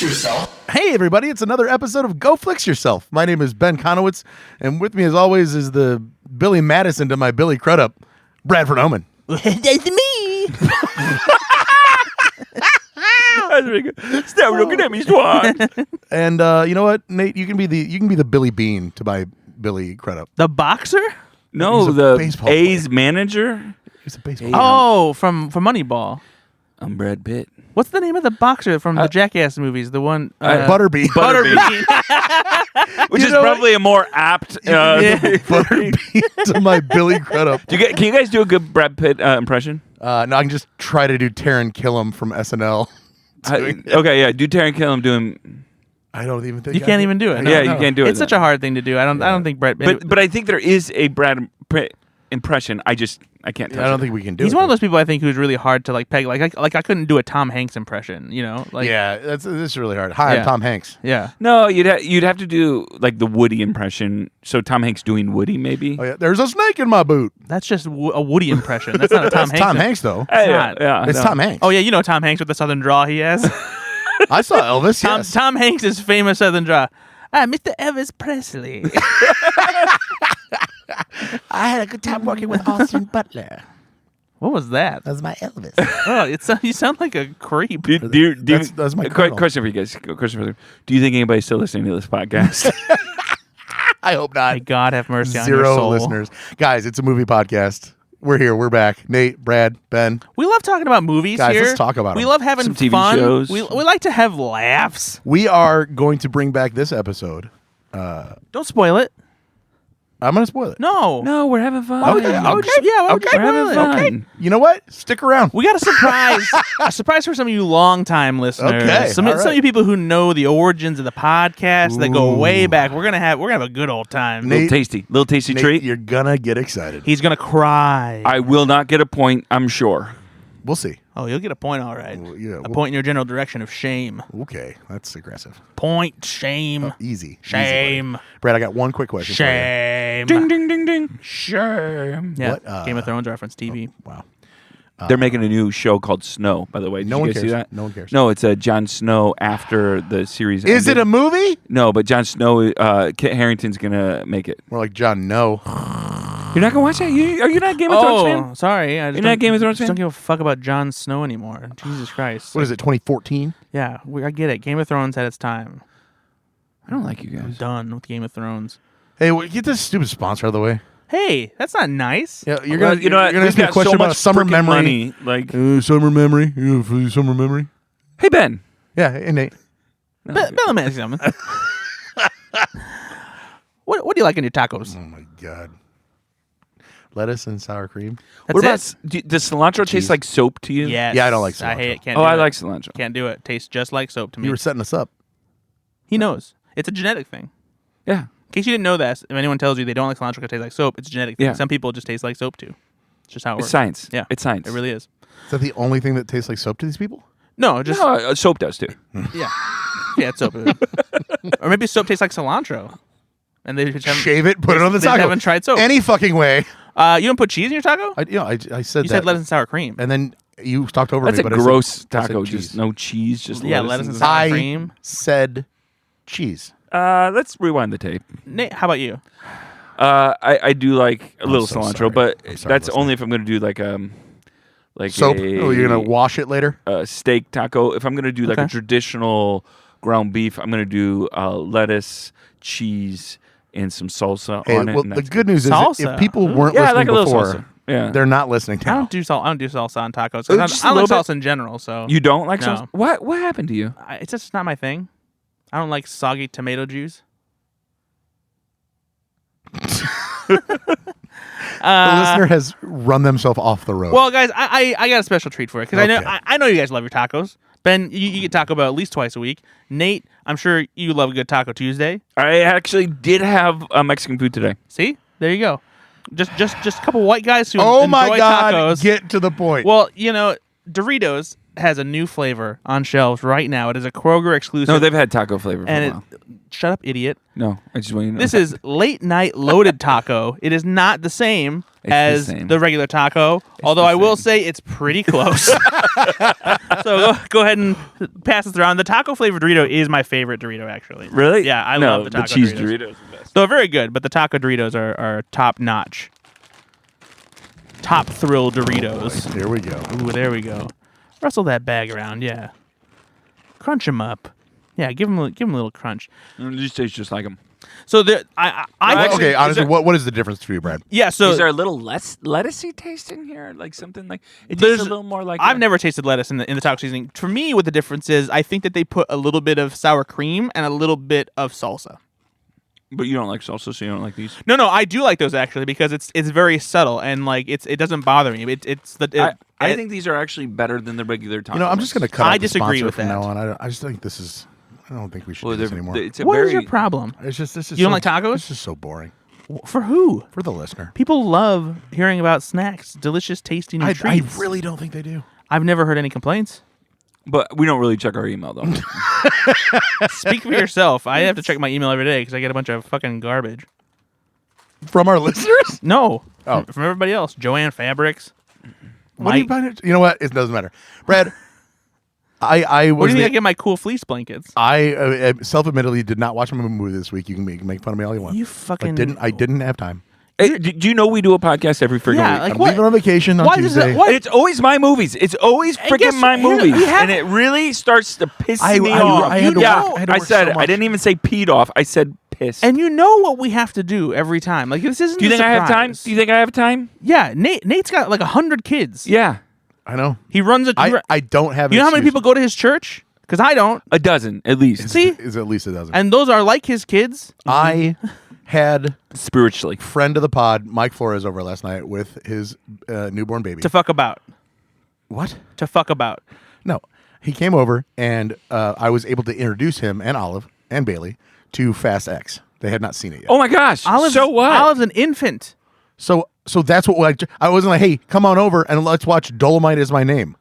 yourself. Hey, everybody, it's another episode of Go Flix Yourself. My name is Ben Konowitz, and with me, as always, is the Billy Madison to my Billy Crudup, Bradford Oman. That's me. That's really good. Stop looking at me, Swan. And you know what, Nate? You can be the Billy Bean to my Billy Crudup. The boxer? No, He's a the baseball A's manager. He's a baseball. Oh, from Moneyball. I'm Brad Pitt. What's the name of the boxer from the Jackass movies? The one Butterbean. Butterbean. Which is probably a more apt. Butterbean to my Billy Crudup. Can you guys do a good Brad Pitt impression? No, I can just try to do Taron Killam from SNL. Okay, yeah. Do Taron Killam doing. I don't even think You can't even do it. No, Yeah, no. you can't do it. It's such a hard thing to do. I don't think Brett. But I think there is a Brad Pitt impression. I can't touch I don't it. think we can do it. He's one of those people I think who's really hard to like peg. Like I couldn't do a Tom Hanks impression. You know, like Yeah, this is really hard. Hi, I'm Yeah. Tom Hanks. yeah. No, you'd have to do like the Woody impression. So Tom Hanks doing Woody, maybe. Oh yeah, there's a snake in my boot. That's just a Woody impression. That's not a Tom It's Hanks. Tom Hanks though. not. It's no. Tom Hanks. Oh yeah, you know Tom Hanks with the southern draw he has. I saw Elvis. Yes. Tom Hanks' famous southern draw. Mr. Elvis Presley. I had a good time working with Austin Butler. What was that? That's my Elvis. Oh, you sound like a creep. That's my colonel. question for you guys. Question for you. Do you think anybody's still listening to this podcast? I hope not. May God have mercy on your Zero soul. listeners. Guys, it's a movie podcast. We're here. We're back. Nate, Brad, Ben. We love talking about movies Guys, here. let's talk about We them. love having Some TV fun. shows. We like to have laughs. We are going to bring back this episode. Don't spoil it. I'm going to spoil it. No. No, we're having fun. Why would you- why would you- yeah, why would you We're having spoil it? fun. You know what? Stick around. We got a surprise. A surprise for some of you longtime listeners. Okay, Some all of right. you people who know the origins of the podcast that go way back. We're gonna have a good old time. Nate- Little tasty Nate, treat. you're going to get excited. He's gonna cry. I will not get a point, I'm sure. We'll see. Oh, you'll get a point, all right. Well, yeah, a well- point in your general direction of shame. Okay. That's aggressive. Point, shame, Easy. shame, Easy, Brad, I got one quick question for you. shame. Ding, ding, ding, ding. Shame. Yeah, What, Game of Thrones reference, TV. Wow. They're making a new show called Snow, by the way. Did No you one guys see cares. that? No one cares. No, it's Jon Snow after the series Is it ended. a movie? No, but Jon Snow, Kit Harington's going to make it. More like John, no. You're not going to watch that? Are you not a Game of Thrones fan? Oh, sorry. I just You're not a Game of Thrones just fan? don't give a fuck about Jon Snow anymore. Jesus Christ. What is it, 2014? Yeah, I get it. Game of Thrones had its time. I don't like you I'm guys. done with Game of Thrones. Hey, get this stupid sponsor out of the way. Hey, that's not nice. Yeah, you're Well, gonna, you know what? you're gonna ask We've me a got question so about much summer freaking memory. money. Like, Summer memory. Summer memory. hey, Ben. Yeah, hey, Nate. Let me ask you something. What do you like in your tacos? Oh my god. Lettuce and sour cream. That's What it. about, does cilantro taste like soap to you? Yes. Yeah, I don't like I hate cilantro. it. Can't Oh, do I it. like cilantro. Can't do it. Tastes just like soap to me. You were setting us up. He knows. It's a genetic thing. Yeah. In case you didn't know that, if anyone tells you they don't like cilantro because it tastes like soap, it's a genetic thing. Yeah. Some people just taste like soap too. It's just how it It's works. science. Yeah. It's science. It really is. Is that the only thing that tastes like soap to these people? No, just No, soap does too. yeah, yeah, it's soap. Or maybe soap tastes like cilantro, and they just haven't, Shave it, put it on the they taco. haven't tried soap. Any fucking way. You don't put cheese in your taco? I said You that. said lettuce and sour cream. And then you talked over That's me. a but I said- gross I said taco. cheese. Just no cheese. Just Yeah, lettuce and sour cream. said cheese. Let's rewind the tape. Nate, how about you? I do like a little so cilantro, sorry. but I'm sorry, that's listener. only if I'm going to do like Soap. a Oh, you're gonna wash it later. steak taco. If I'm going to do like a Okay. traditional ground beef, I'm going to do lettuce, cheese, and some salsa Hey, on it. well, and the that's good news is Salsa. if people weren't Yeah, I listening like a little before, salsa. Yeah. they're not listening I now. don't do salsa on tacos. Oh, I just don't a like little salsa in general. So You don't like No. salsa? What happened to you? It's just not my thing. I don't like soggy tomato juice. The listener has run themselves off the road. Well, guys, I got a special treat for you because Okay. I know you guys love your tacos. Ben, you get Taco Bell at least twice a week. Nate, I'm sure you love a good Taco Tuesday. I actually did have Mexican food today. See, there you go. Just a couple white guys who oh enjoy my God, tacos. get to the point. Well, you know, Doritos has a new flavor on shelves right now. It is a Kroger exclusive. No, they've had taco flavor for a and while. Shut up, idiot. No, I just want you to know. This is late night loaded taco. It is not the same as same. the regular taco. Although I will say it's pretty close. So go ahead and pass this around. The taco flavored Dorito is my favorite Dorito, actually. Really? Yeah, I no, love the taco cheese Doritos. Doritos are the best. They're very good, but the taco Doritos are top notch. Top thrill Doritos. Here we go. Ooh, there we go. Rustle that bag around, yeah. Crunch them up. Yeah, give them a little crunch. These taste just like them. So I Actually, Okay, honestly, is there- what is the difference for you, Brad? yeah. So Is there a little less lettucey taste in here? Like something like it There's- tastes a little more like. I've never tasted lettuce in the taco seasoning. For me, what the difference is, I think that they put a little bit of sour cream and a little bit of salsa. But you don't like salsa, so you don't like these. No, I do like those actually because it's very subtle and like it doesn't bother me. I think these are actually better than the regular taco. You know, I'm just going to cut I out the disagree sponsor with from that. now on. I just think this is. I don't think we should do this anymore. It's a What very, is your problem? It's just this is. You don't so- like tacos? This is so boring For who? for the listener. People love hearing about snacks, delicious, tasty new I treats. really don't think they do. I've never heard any complaints. But we don't really check our email though. Speak for yourself. I have to check my email every day because I get a bunch of fucking garbage. From our listeners? No. Oh. From everybody else. Joanne Fabrics. What do you Mike. find it? You know what? It doesn't matter. Brad, I Where was. do you think I get my cool fleece blankets? I self-admittedly did not watch a movie this week. You can make fun of me all you want. You But fucking. I didn't have time. Hey, do you know we do a podcast every freaking Yeah, week? like I'm what? leaving on vacation on Why does Tuesday. it- what- It's always my movies. It's always And freaking guess my what? movies, We have- and it really starts to piss I- me I- off. I had to yeah, work- I had to I work said so I much. didn't even say peed off. I said pissed. And you know what we have to do every time. Like this isn't. do you a think I have time? surprise. Do you think I have time? Yeah, Nate's got like 100 kids. Yeah, I know. He runs a. I don't have. you know how many excuse. people go to his church? Because I don't. a dozen at least. See? Is at least a dozen. And those are like his kids. I had Spiritually, friend of the pod, Mike Flores, over last night with his newborn baby. To fuck about. What? To fuck about. No, he came over and I was able to introduce him and Olive and Bailey to Fast X. They had not seen it yet. oh my gosh. So what? Olive's an infant. So that's what I wasn't like, hey, come on over and let's watch Dolomite Is My Name.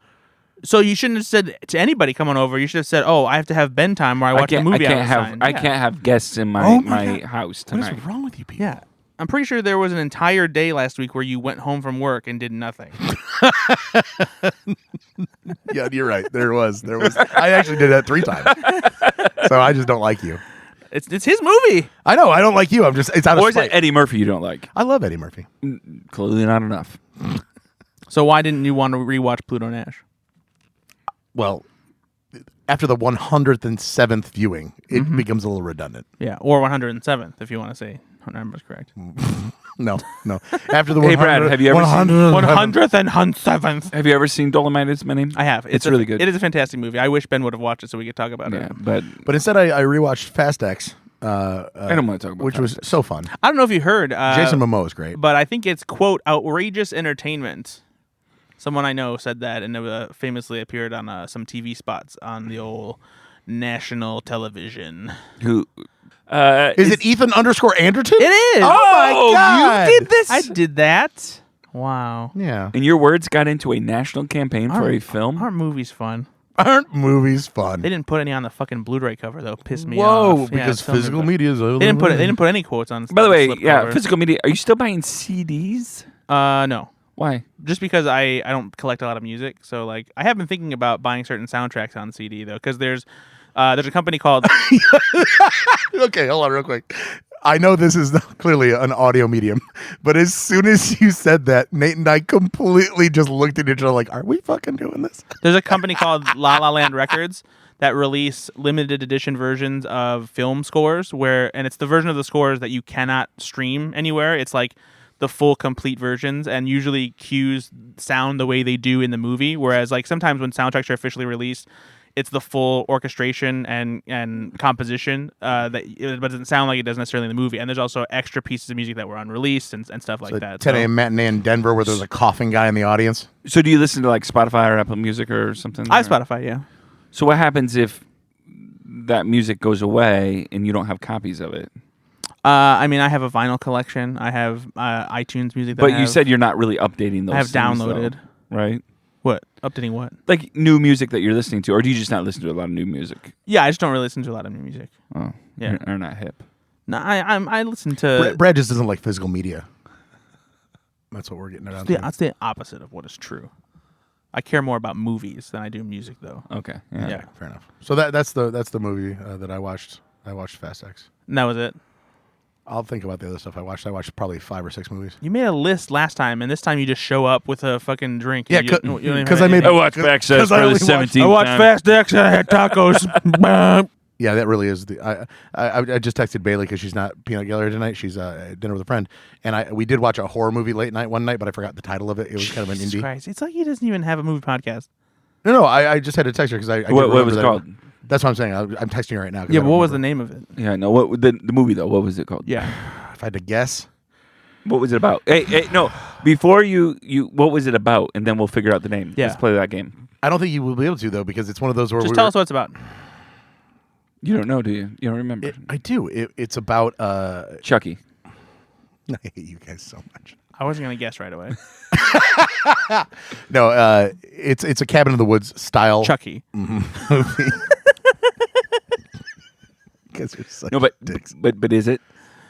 So you shouldn't have said to anybody coming over. You should have said, "Oh, I have to have Ben time where I watch a movie." I can't have. outside." I Yeah. can't have guests in my Oh my my God. house What tonight. is wrong with you people? Yeah, I'm pretty sure there was an entire day last week where you went home from work and did nothing. Yeah, you're right. There was. I actually did that 3 times. So I just don't like you. It's his movie. I know. I don't like you. It's out of Or is it spite. Eddie Murphy you don't like? I love Eddie Murphy. Clearly not enough. So why didn't you want to rewatch Pluto Nash? Well, after the 107th viewing, it becomes a little redundant. Yeah, or 107th if you want to say numbers correct. No. After the Hey, Brad, have you ever seen 100th and 107th. Have you ever seen Dolomite Is My Name? I have. It's really good. It is a fantastic movie. I wish Ben would have watched it so we could talk about Yeah, it. but But instead, I rewatched Fast X, I don't want to talk about which was Fast X. so fun. I don't know if you heard. Jason Momoa is great. But I think it's, quote, outrageous entertainment. Someone I know said that and it famously appeared on some TV spots on the old national television. Who Is it Ethan _Anderton? It is. Oh my God! You did this. I did that. Wow. Yeah. And your words got into a national campaign for a film. Aren't movies fun? Aren't movies fun? They didn't put any on the fucking Blu-ray cover though. Pissed me Whoa, off. because tell me physical about it. media is. They didn't put it. They didn't put any quotes on. By the way, yeah, slipcover. physical media. Are you still buying CDs? No. Why? Just because I don't collect a lot of music, so like I have been thinking about buying certain soundtracks on CD though, because there's a company called Okay, hold on real quick. I know this is clearly an audio medium, but as soon as you said that, Nate and I completely just looked at each other like, are we fucking doing this? there's a company called La La Land Records that release limited edition versions of film scores and it's the version of the scores that you cannot stream anywhere. It's like the full complete versions, and usually cues sound the way they do in the movie, whereas like sometimes when soundtracks are officially released, it's the full orchestration and composition but it doesn't sound like it does necessarily in the movie. And there's also extra pieces of music that were unreleased and stuff like So that. 10 So- a.m. matinee in Denver where there's a coughing guy in the audience. So do you listen to like Spotify or Apple Music or something? I Or- have Spotify, yeah. So what happens if that music goes away and you don't have copies of it? I mean, I have a vinyl collection. I have iTunes music. That But I you have- said you're not really updating those. I have things, downloaded. though, right? What? Updating what? Like new music that you're listening to, or do you just not listen to a lot of new music? Yeah, I just don't really listen to a lot of new music. Oh, Yeah. you're not hip. No, I listen to. Brad just doesn't like physical media. That's what we're getting around That's the opposite of what is true. I care more about movies than I do music, though. Okay. Yeah. Fair enough. So that's the movie that I watched. I watched Fast X. And that was it. I'll think about the other stuff I watched. I watched probably 5 or 6 movies. You made a list last time, and this time you just show up with a fucking drink. Yeah, because I made. I watched Fast X for the 17th I watched time. Fast X and I had tacos. Yeah, that really is the. I just texted Bailey because she's not peanut gallery tonight. She's at dinner with a friend, and we did watch a horror movie late night one night, but I forgot the title of it. It was kind of an Jesus indie. Christ. It's like he doesn't even have a movie podcast. No, I just had to text her because I What didn't was it remember called? That's what I'm saying. I'm texting her right now. Yeah, but what was the name of it? Yeah, no. What the movie though? What was it called? Yeah. If I had to guess, What was it about? Hey, no. Before you, what was it about? And then we'll figure out the name. Yeah. Let's play that game. I don't think you will be able to though because it's one of those where Just tell us what it's about. You don't know, do you? You don't remember? I do. It's about. Chucky. I hate you guys so much. I wasn't going to guess right away. No, it's a cabin in the woods style Chucky. movie. Because you're such No, but dicks. but is it?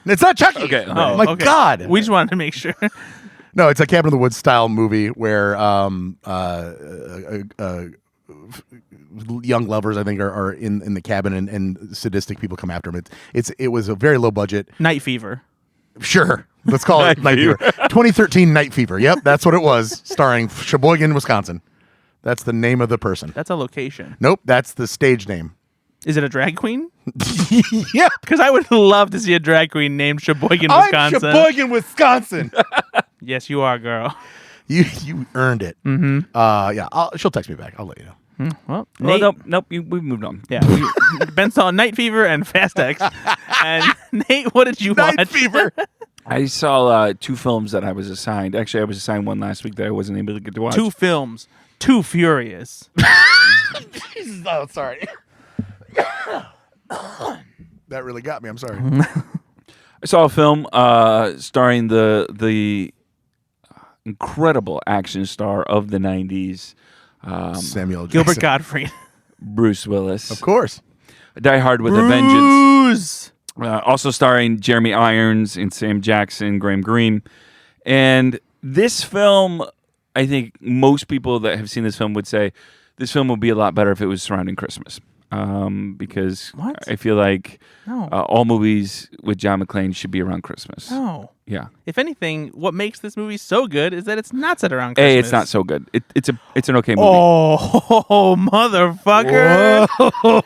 It's not Chucky. Okay. Oh my okay. God. We just wanted to make sure. No, it's a cabin in the woods style movie where young lovers, I think, are in the cabin and sadistic people come after them. It was a very low budget. Night Fever. Sure, let's call it Night Fever. 2013 Night Fever. Yep, that's what it was. Starring Sheboygan, Wisconsin. That's the name of the person. That's a location. Nope, that's the stage name. Is it a drag queen? Yeah, Because I would love to see a drag queen named Sheboygan, Wisconsin. I'm Sheboygan, Wisconsin. Yes, you are, girl. You earned it. Mm-hmm. Yeah, she'll text me back. I'll let you know. Well, Oh, Nate, nope. We've moved on. yeah, Ben saw Night Fever and Fast X. And Nate, what did you Night watch? Fever. I saw 2 films that I was assigned. Actually, I was assigned one last week that I wasn't able to get to watch. 2 films. Too Furious. Jesus, oh, sorry. That really got me. I'm sorry. I saw a film starring the incredible action star of the 90s, Samuel Gilbert Jackson. Gottfried. Bruce Willis. Of course. Die Hard with a Vengeance. Bruce. Also starring Jeremy Irons and Sam Jackson, Graham Greene. And this film, I think most people that have seen this film would say this film would be a lot better if it was surrounding Christmas. Because What? I feel like No. all movies with John McClane should be around Christmas. No. Yeah. If anything, what makes this movie so good is that it's not set around Christmas. A, it's not so good. It's an okay movie. Oh, motherfucker.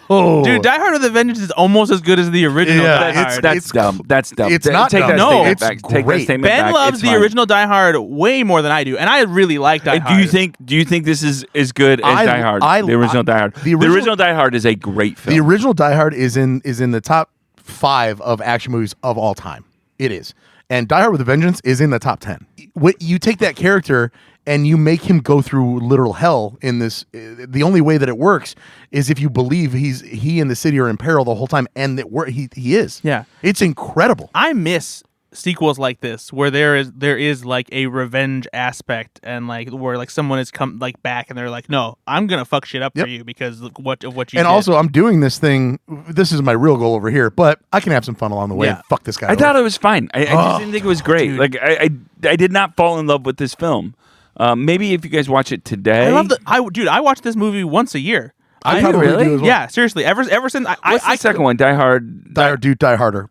Whoa. Dude, Die Hard with a Vengeance is almost as good as the original Yeah, Die it's- Hard. That's dumb. That's dumb. it's not Take dumb. That No, statement it's back. Take that great. statement Ben back. loves It's the fine. original Die Hard way more than I do, and I really like Die Hard. Do you think this is as good as Die Hard? The original Die Hard. the The original- original Die Hard is a great film. The original Die Hard is in the top 5 of action movies of all time. It is. And Die Hard with a Vengeance is in the top 10. What you take that character and you make him go through literal hell in this. The only way that it works is if you believe he and the city are in peril the whole time, and that he is. Yeah. It's incredible. I miss sequels like this where there is like a revenge aspect and like where like someone has come like back and they're like, no, I'm gonna fuck shit up Yep. for you because of what you And did. also, I'm doing this thing. This is my real goal over here, but I can have some fun along the way. Yeah. And fuck this guy. I thought it was fine. I Oh, just didn't think it was great. dude. Like I did not fall in love with this film. Maybe if you guys watch it today. I love I watch this movie once a year. I I probably really? do as well. Yeah, seriously. Ever since What's the second one? Die Hard. Die Harder.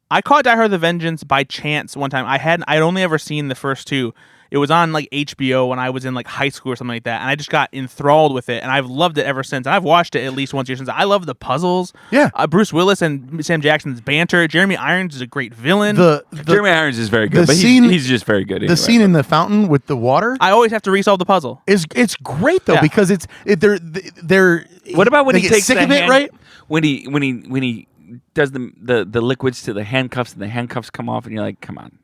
I caught Die Hard: The Vengeance by chance one time. I'd only ever seen the first 2. It was on like HBO when I was in like high school or something like that, and I just got enthralled with it, and I've loved it ever since. And I've watched it at least once a year since. I love the puzzles. Yeah. Bruce Willis and Sam Jackson's banter. Jeremy Irons is a great villain. Jeremy Irons is very good, the but scene- he's just very good. The anyway. scene in the fountain with the water I always have to resolve the puzzle. it's great though Yeah. because they're What about when they he get takes sick the of it, hand- right? When he does the liquids to the handcuffs and the handcuffs come off and you're like, come on.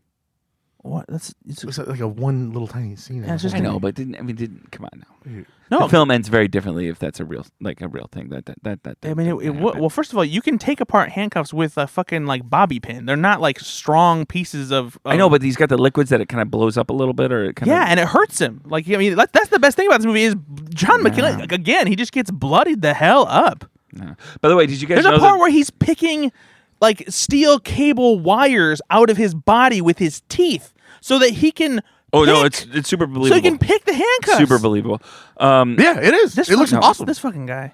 What? It's It's like a one little tiny scene. Yeah, it's just I know, but didn't come on now. no. The film ends very differently if that's a real thing. That I mean, well, first of all, you can take apart handcuffs with a fucking like bobby pin. They're not like strong pieces of. I know, but he's got the liquids that it kind of blows up a little bit, or it kind Yeah, of. and it hurts him. Like I mean, that's the best thing about this movie is John McClane. Like, again, he just gets bloodied the hell up. Yeah. By the way, did you guys There's know a part that? where he's picking like steel cable wires out of his body with his teeth so that he can Oh no, it's super believable. So you can pick the handcuffs. Super believable. Yeah, it is. It looks awesome. This fucking guy.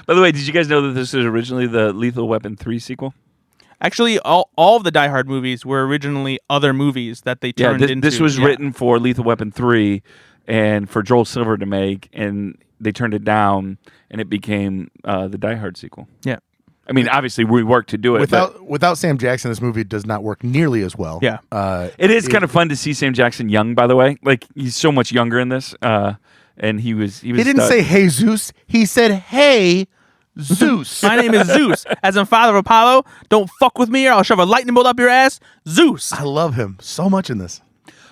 By the way, did you guys know that this was originally the Lethal Weapon 3 sequel? Actually, all of the Die Hard movies were originally other movies that they turned into. This was written for Lethal Weapon 3 and for Joel Silver to make, and they turned it down, and it became the Die Hard sequel. Yeah. I mean, obviously, we worked to do it. Without Sam Jackson, this movie does not work nearly as well. Yeah. It is kind of fun to see Sam Jackson young, by the way. Like, he's so much younger in this. And he was. He didn't say "Hey Zeus." He said "Hey Zeus." My name is Zeus, as in father of Apollo. Don't fuck with me, or I'll shove a lightning bolt up your ass. Zeus. I love him so much in this.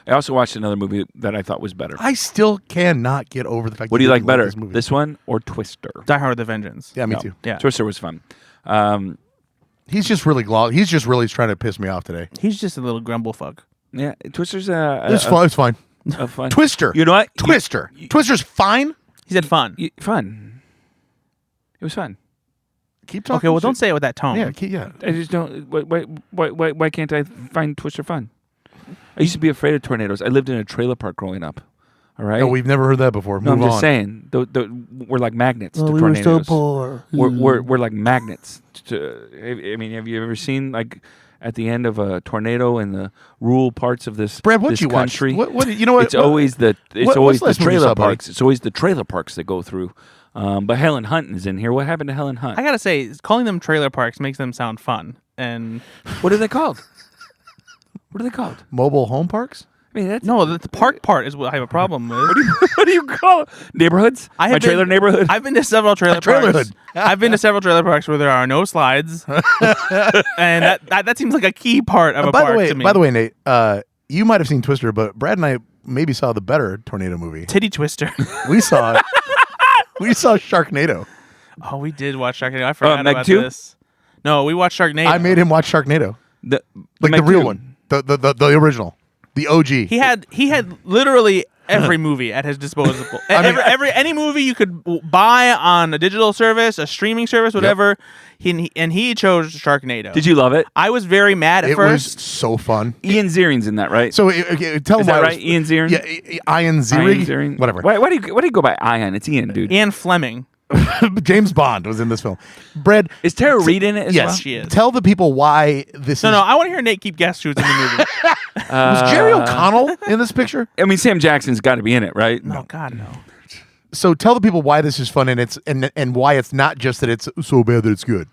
I also watched another movie that I thought was better. I still cannot get over the fact. What do you like better, this movie. this one or Twister? Die Hard with a Vengeance. Yeah, me No. too. Yeah. Twister was fun. He's just really He's just really trying to piss me off today. He's just a little grumble fuck. Yeah, Twister's It's fun. It's fine. a fun. Twister. You know what? Twister. Twister's fine. He said fun. Fun. It was fun. Keep talking. Okay, well, shit. don't say it with that tone. Yeah. I just don't. Why can't I find Twister fun? I used to be afraid of tornadoes. I lived in a trailer park growing up. All right. No, we've never heard that before. No, Move I'm just on. saying. We're like magnets to we tornadoes. were so poor. We're like magnets. I mean, have you ever seen like at the end of a tornado in the rural parts of this Brad, what this you country? watch? What you know? What? It's always the what's the last movie you trailer saw, buddy? parks. It's always the trailer parks that go through. But Helen Hunt is in here. What happened to Helen Hunt? I gotta say, calling them trailer parks makes them sound fun. And What are they called? What are they called? Mobile home parks. I mean, that's no, the park part is what I have a problem with. what do you call it? Neighborhoods? My trailer neighborhood. I've been to several trailer trailer parks. hood. I've been to several trailer parks where there are no slides, and that seems like a key part of a park to me. By the way, Nate, you might have seen Twister, but Brad and I maybe saw the better tornado movie. Titty Twister. We saw it. We saw Sharknado. Oh, we did watch Sharknado. I forgot Meg about 2? this. No, we watched Sharknado. I made him watch Sharknado, the like the real one, the original, the OG. He had literally every movie at his disposal. Any movie you could buy on a digital service, a streaming service, whatever. He chose Sharknado. Did you love it? I was very mad at It first. was so fun. Ian Ziering's in that, right? So tell Is him that why. right? Ian Ziering? Yeah, Ian Ziering. Whatever. Why do you go by Ian? It's Ian, dude. Ian Fleming. James Bond was in this film. Brad, Is Tara Reid in it as yes, well? She is. Tell the people why this No, is. I want to hear Nate keep guess who's in the movie. Was Jerry O'Connell in this picture? I mean, Sam Jackson's got to be in it, right? No, God, no. So tell the people why this is fun and why it's not just that it's so bad that it's good.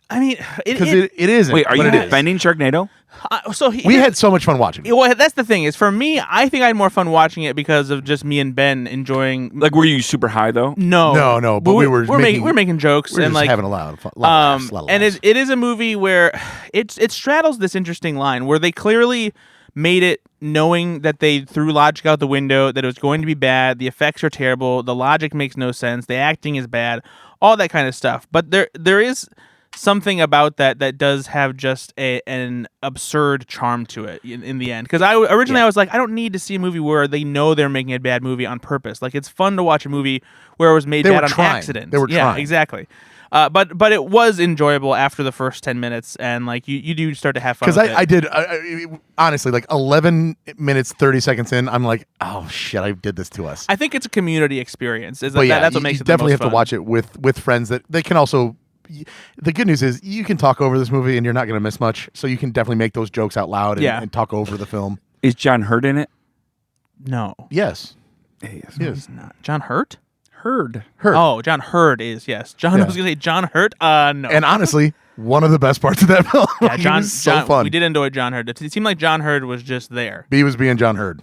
I mean, Because it isn't. Wait, are but you it is. defending Sharknado? We had so much fun watching it. Well, that's the thing is, for me, I think I had more fun watching it because of just me and Ben enjoying. Like, were you super high though? No, but we're making jokes We're and just like having a lot of fun. and it is a movie where it straddles this interesting line where they clearly made it knowing that they threw logic out the window, that it was going to be bad, the effects are terrible, the logic makes no sense, the acting is bad, all that kind of stuff. But there is something about that does have just an absurd charm to it in the end. Because I was like, I don't need to see a movie where they know they're making a bad movie on purpose. Like, it's fun to watch a movie where it was made bad on accident. They were yeah, trying. exactly. But it was enjoyable after the first 10 minutes, and like you do start to have fun. Because with I did, honestly, like 11 minutes, 30 seconds in, I'm like, oh shit, I did this to us. I think it's a community experience. But yeah, That's what makes you it the definitely most have to fun. watch it with friends that they can also. The good news is you can talk over this movie and you're not going to miss much, so you can definitely make those jokes out loud and talk over the film. Is John Hurt in it? No, Yes. Yes. he's not. John Hurt? Hurd. Oh, John Hurd is, yes. John Yeah. was going to say John Hurt. No. And honestly, one of the best parts of that film. yeah, He John, was so John- fun. We did enjoy John Hurd. It seemed like John Hurd was just there, He was being John Hurd.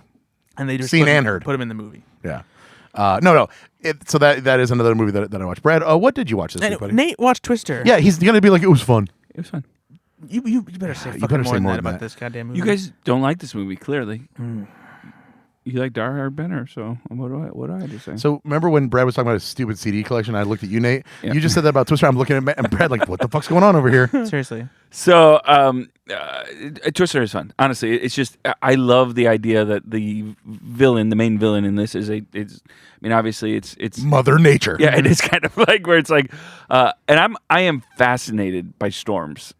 and they just Seen put and heard. him in the movie. Yeah. No. So that is another movie that I watched. Brad, what did you watch this And week, buddy? Nate watched Twister. Yeah, he's going to be like, it was fun. It was fun. You better say You fucking better more say than more that than about that. this goddamn movie. You guys don't like this movie, clearly. You like Die Hard better, so what do I just say? So remember when Brad was talking about his stupid CD collection? I looked at you, Nate. Yeah. You just said that about Twister. I'm looking at and Brad like, what the fuck's going on over here? Seriously. So, Twister is fun. Honestly, it's just I love the idea that the main villain in this is obviously it's Mother Nature. yeah, it is kind of like where it's like, and I am fascinated by storms.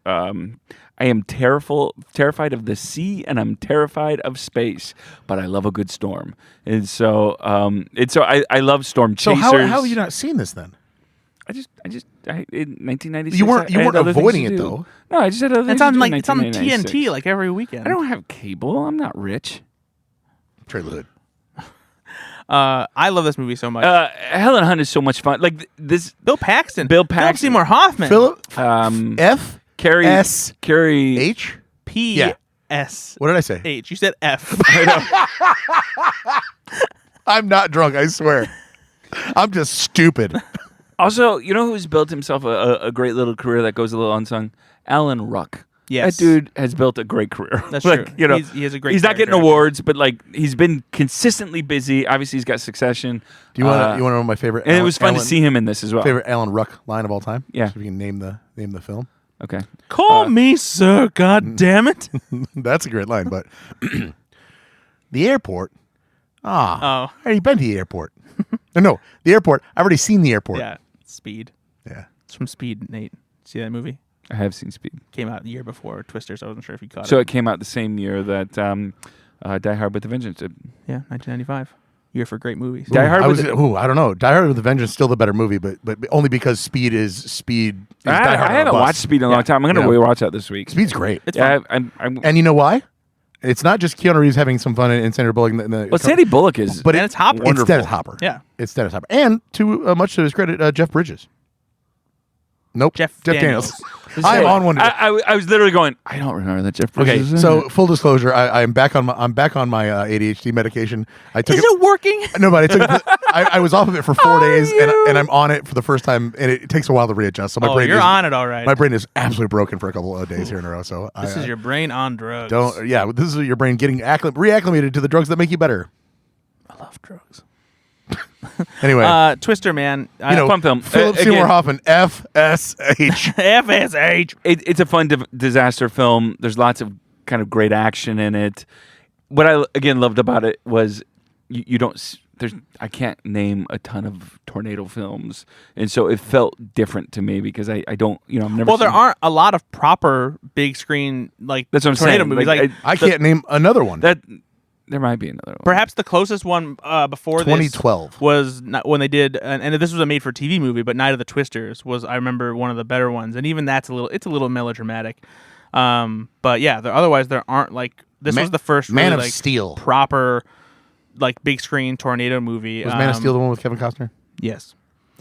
I am terrified of the sea, and I'm terrified of space, but I love a good storm. And so, I love storm So chasers. how have you not seen this then? In 1996. You weren't I had other things avoiding to it do. though. No, I just had other things It's on to do in it's on 1996. TNT like every weekend. I don't have cable. I'm not rich. Trailer Hood. I love this movie so much. Helen Hunt is so much fun. Like this, Bill Paxton. Bill Philip Paxton. Seymour Hoffman. Philip Carrie Carrie H. P. Yeah. S. What did I say? H. You said F. I'm not drunk. I swear. I'm just stupid. Also, you know who's built himself a great little career that goes a little unsung? Alan Ruck. Yes. That dude has built a great career. That's like, true. You know, He has a great He's not getting character. awards, but like he's been consistently busy. Obviously, he's got Succession. Do you want to know my favorite? And it was fun to see him in this as well. Favorite Alan Ruck line of all time? Yeah. So if you can name the film. Okay. Call me sir, god damn it. That's a great line, but the airport. Oh. I already been to the airport. No, the airport. I've already seen the airport. Yeah. Speed. Yeah. It's from Speed, Nate. See that movie? I have seen Speed. Came out the year before Twister, so I wasn't sure if you caught So it. it came out the same year that Die Hard with a Vengeance did. Yeah, 1995. Year for great movies. Die Hard I with I don't know. Die Hard with a Vengeance is still the better movie, but only because Speed is Die Hard. I on a haven't bus. watched Speed in a long time. I'm going to rewatch that this week. Speed's great. It's Yeah, fun. And you know why? It's not just Keanu Reeves having some fun in Sandra Bullock. Well, Sandy Bullock is. but And it's Hopper. It's Dennis Hopper. Yeah. It's Dennis Hopper. And much to his credit, Jeff Bridges. Nope. Jeff Daniels. I'm on one. I was literally going, I don't remember that Jeff Bridges. Okay, is in so it. full disclosure, I'm back on my ADHD medication. I took Is it working? No, but I was off of it for 4 days, and I'm on it for the first time, and it takes a while to readjust. So my brain you're is, on it all right. My brain is absolutely broken for a couple of days here in a row. So This is your brain on drugs. this is your brain getting reacclimated to the drugs that make you better. I love drugs. Anyway, Twister, man. fun film. Philip Again, Seymour Hoffman, FSH. FSH. It's a fun disaster film. There's lots of kind of great action in it. What I again loved about it was you don't. I can't name a ton of tornado films, and so it felt different to me because I don't. I've never. Well, there seen- aren't a lot of proper big screen That's what I'm tornado saying. movies. Like, I can't name another one. that. There might be another one. Perhaps the closest one before 2012 this was when they did, and this was a made-for-TV movie, but Night of the Twisters was, I remember, one of the better ones, and even that's it's a little melodramatic. But yeah, otherwise there aren't this was the first Man really, of Steel. proper big screen tornado movie. Was Man of Steel the one with Kevin Costner Yes.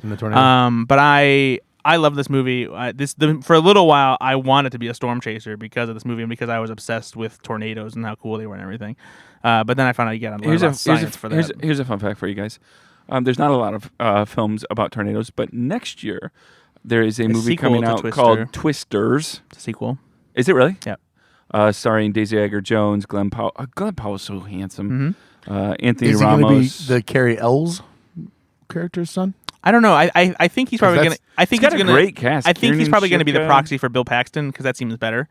in the tornado? But I love this movie. For a little while, I wanted to be a storm chaser because of this movie and because I was obsessed with tornadoes and how cool they were and everything. But then I found out you got to learn about science for that. Here's a fun fact for you guys. There's not a lot of films about tornadoes, but next year there is a movie sequel coming to out Twister. called Twisters. It's a sequel. Is it really? Yeah. Starring Daisy Edgar-Jones, Glenn Powell. Glenn Powell's so handsome. Anthony Is he going to Ramos. be the Carrie Ells character's son? I don't know. I think he's probably gonna. I think got he's a gonna. great cast. I think he's Kiernan probably gonna be the Shipka. proxy for Bill Paxton because that seems better.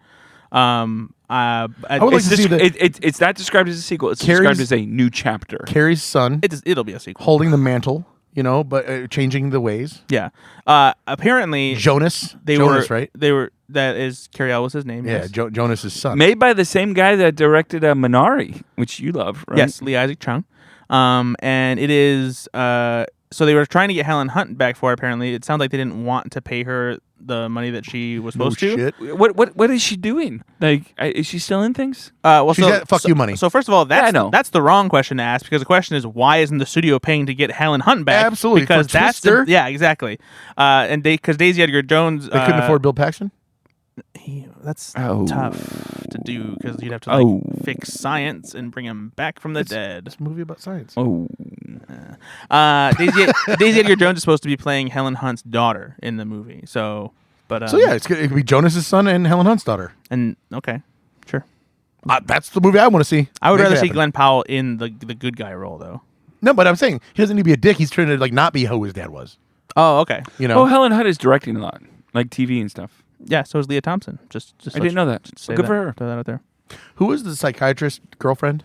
I would like It's, to see it's not described as a sequel. It's Carrie's- described as a new chapter. Carrie's son It'll be a sequel. holding the mantle, but changing the ways. Yeah. Apparently Jonas, right? They were. That is Carrie Ellis' his name. Yeah, Yes. Jonas's son. Made by the same guy that directed Minari, which you love, right? Yes, Lee Isaac Chung. And it is. So they were trying to get Helen Hunt back for it, apparently. It sounds like they didn't want to pay her the money that she was No supposed to. shit. What is she doing? Like, is she still in things? Well, She's got fuck you money. So first of all, I know. that's the wrong question to ask because the question is why isn't the studio paying to get Helen Hunt back? Absolutely, because for that's Twister? yeah, exactly. And because Daisy Edgar Jones, They couldn't afford Bill Paxton? that's Oh. tough to do because you'd have to Oh. fix science and bring him back from the dead. It's a movie about science. Oh, Daisy Edgar Jones is supposed to be playing Helen Hunt's daughter in the movie. So, but So yeah, it could be Jonas's son and Helen Hunt's daughter. and okay, sure. That's the movie I want to see. I would Make rather it see happen. Glenn Powell in the good guy role though. No, but I'm saying he doesn't need to be a dick. He's trying to not be who his dad was. Oh, okay. You know? Oh, Helen Hunt is directing a lot, like TV and stuff. Yeah, so is Leah Thompson. Just I didn't know that. just say Good that. for her. Throw that out there. Who was the psychiatrist girlfriend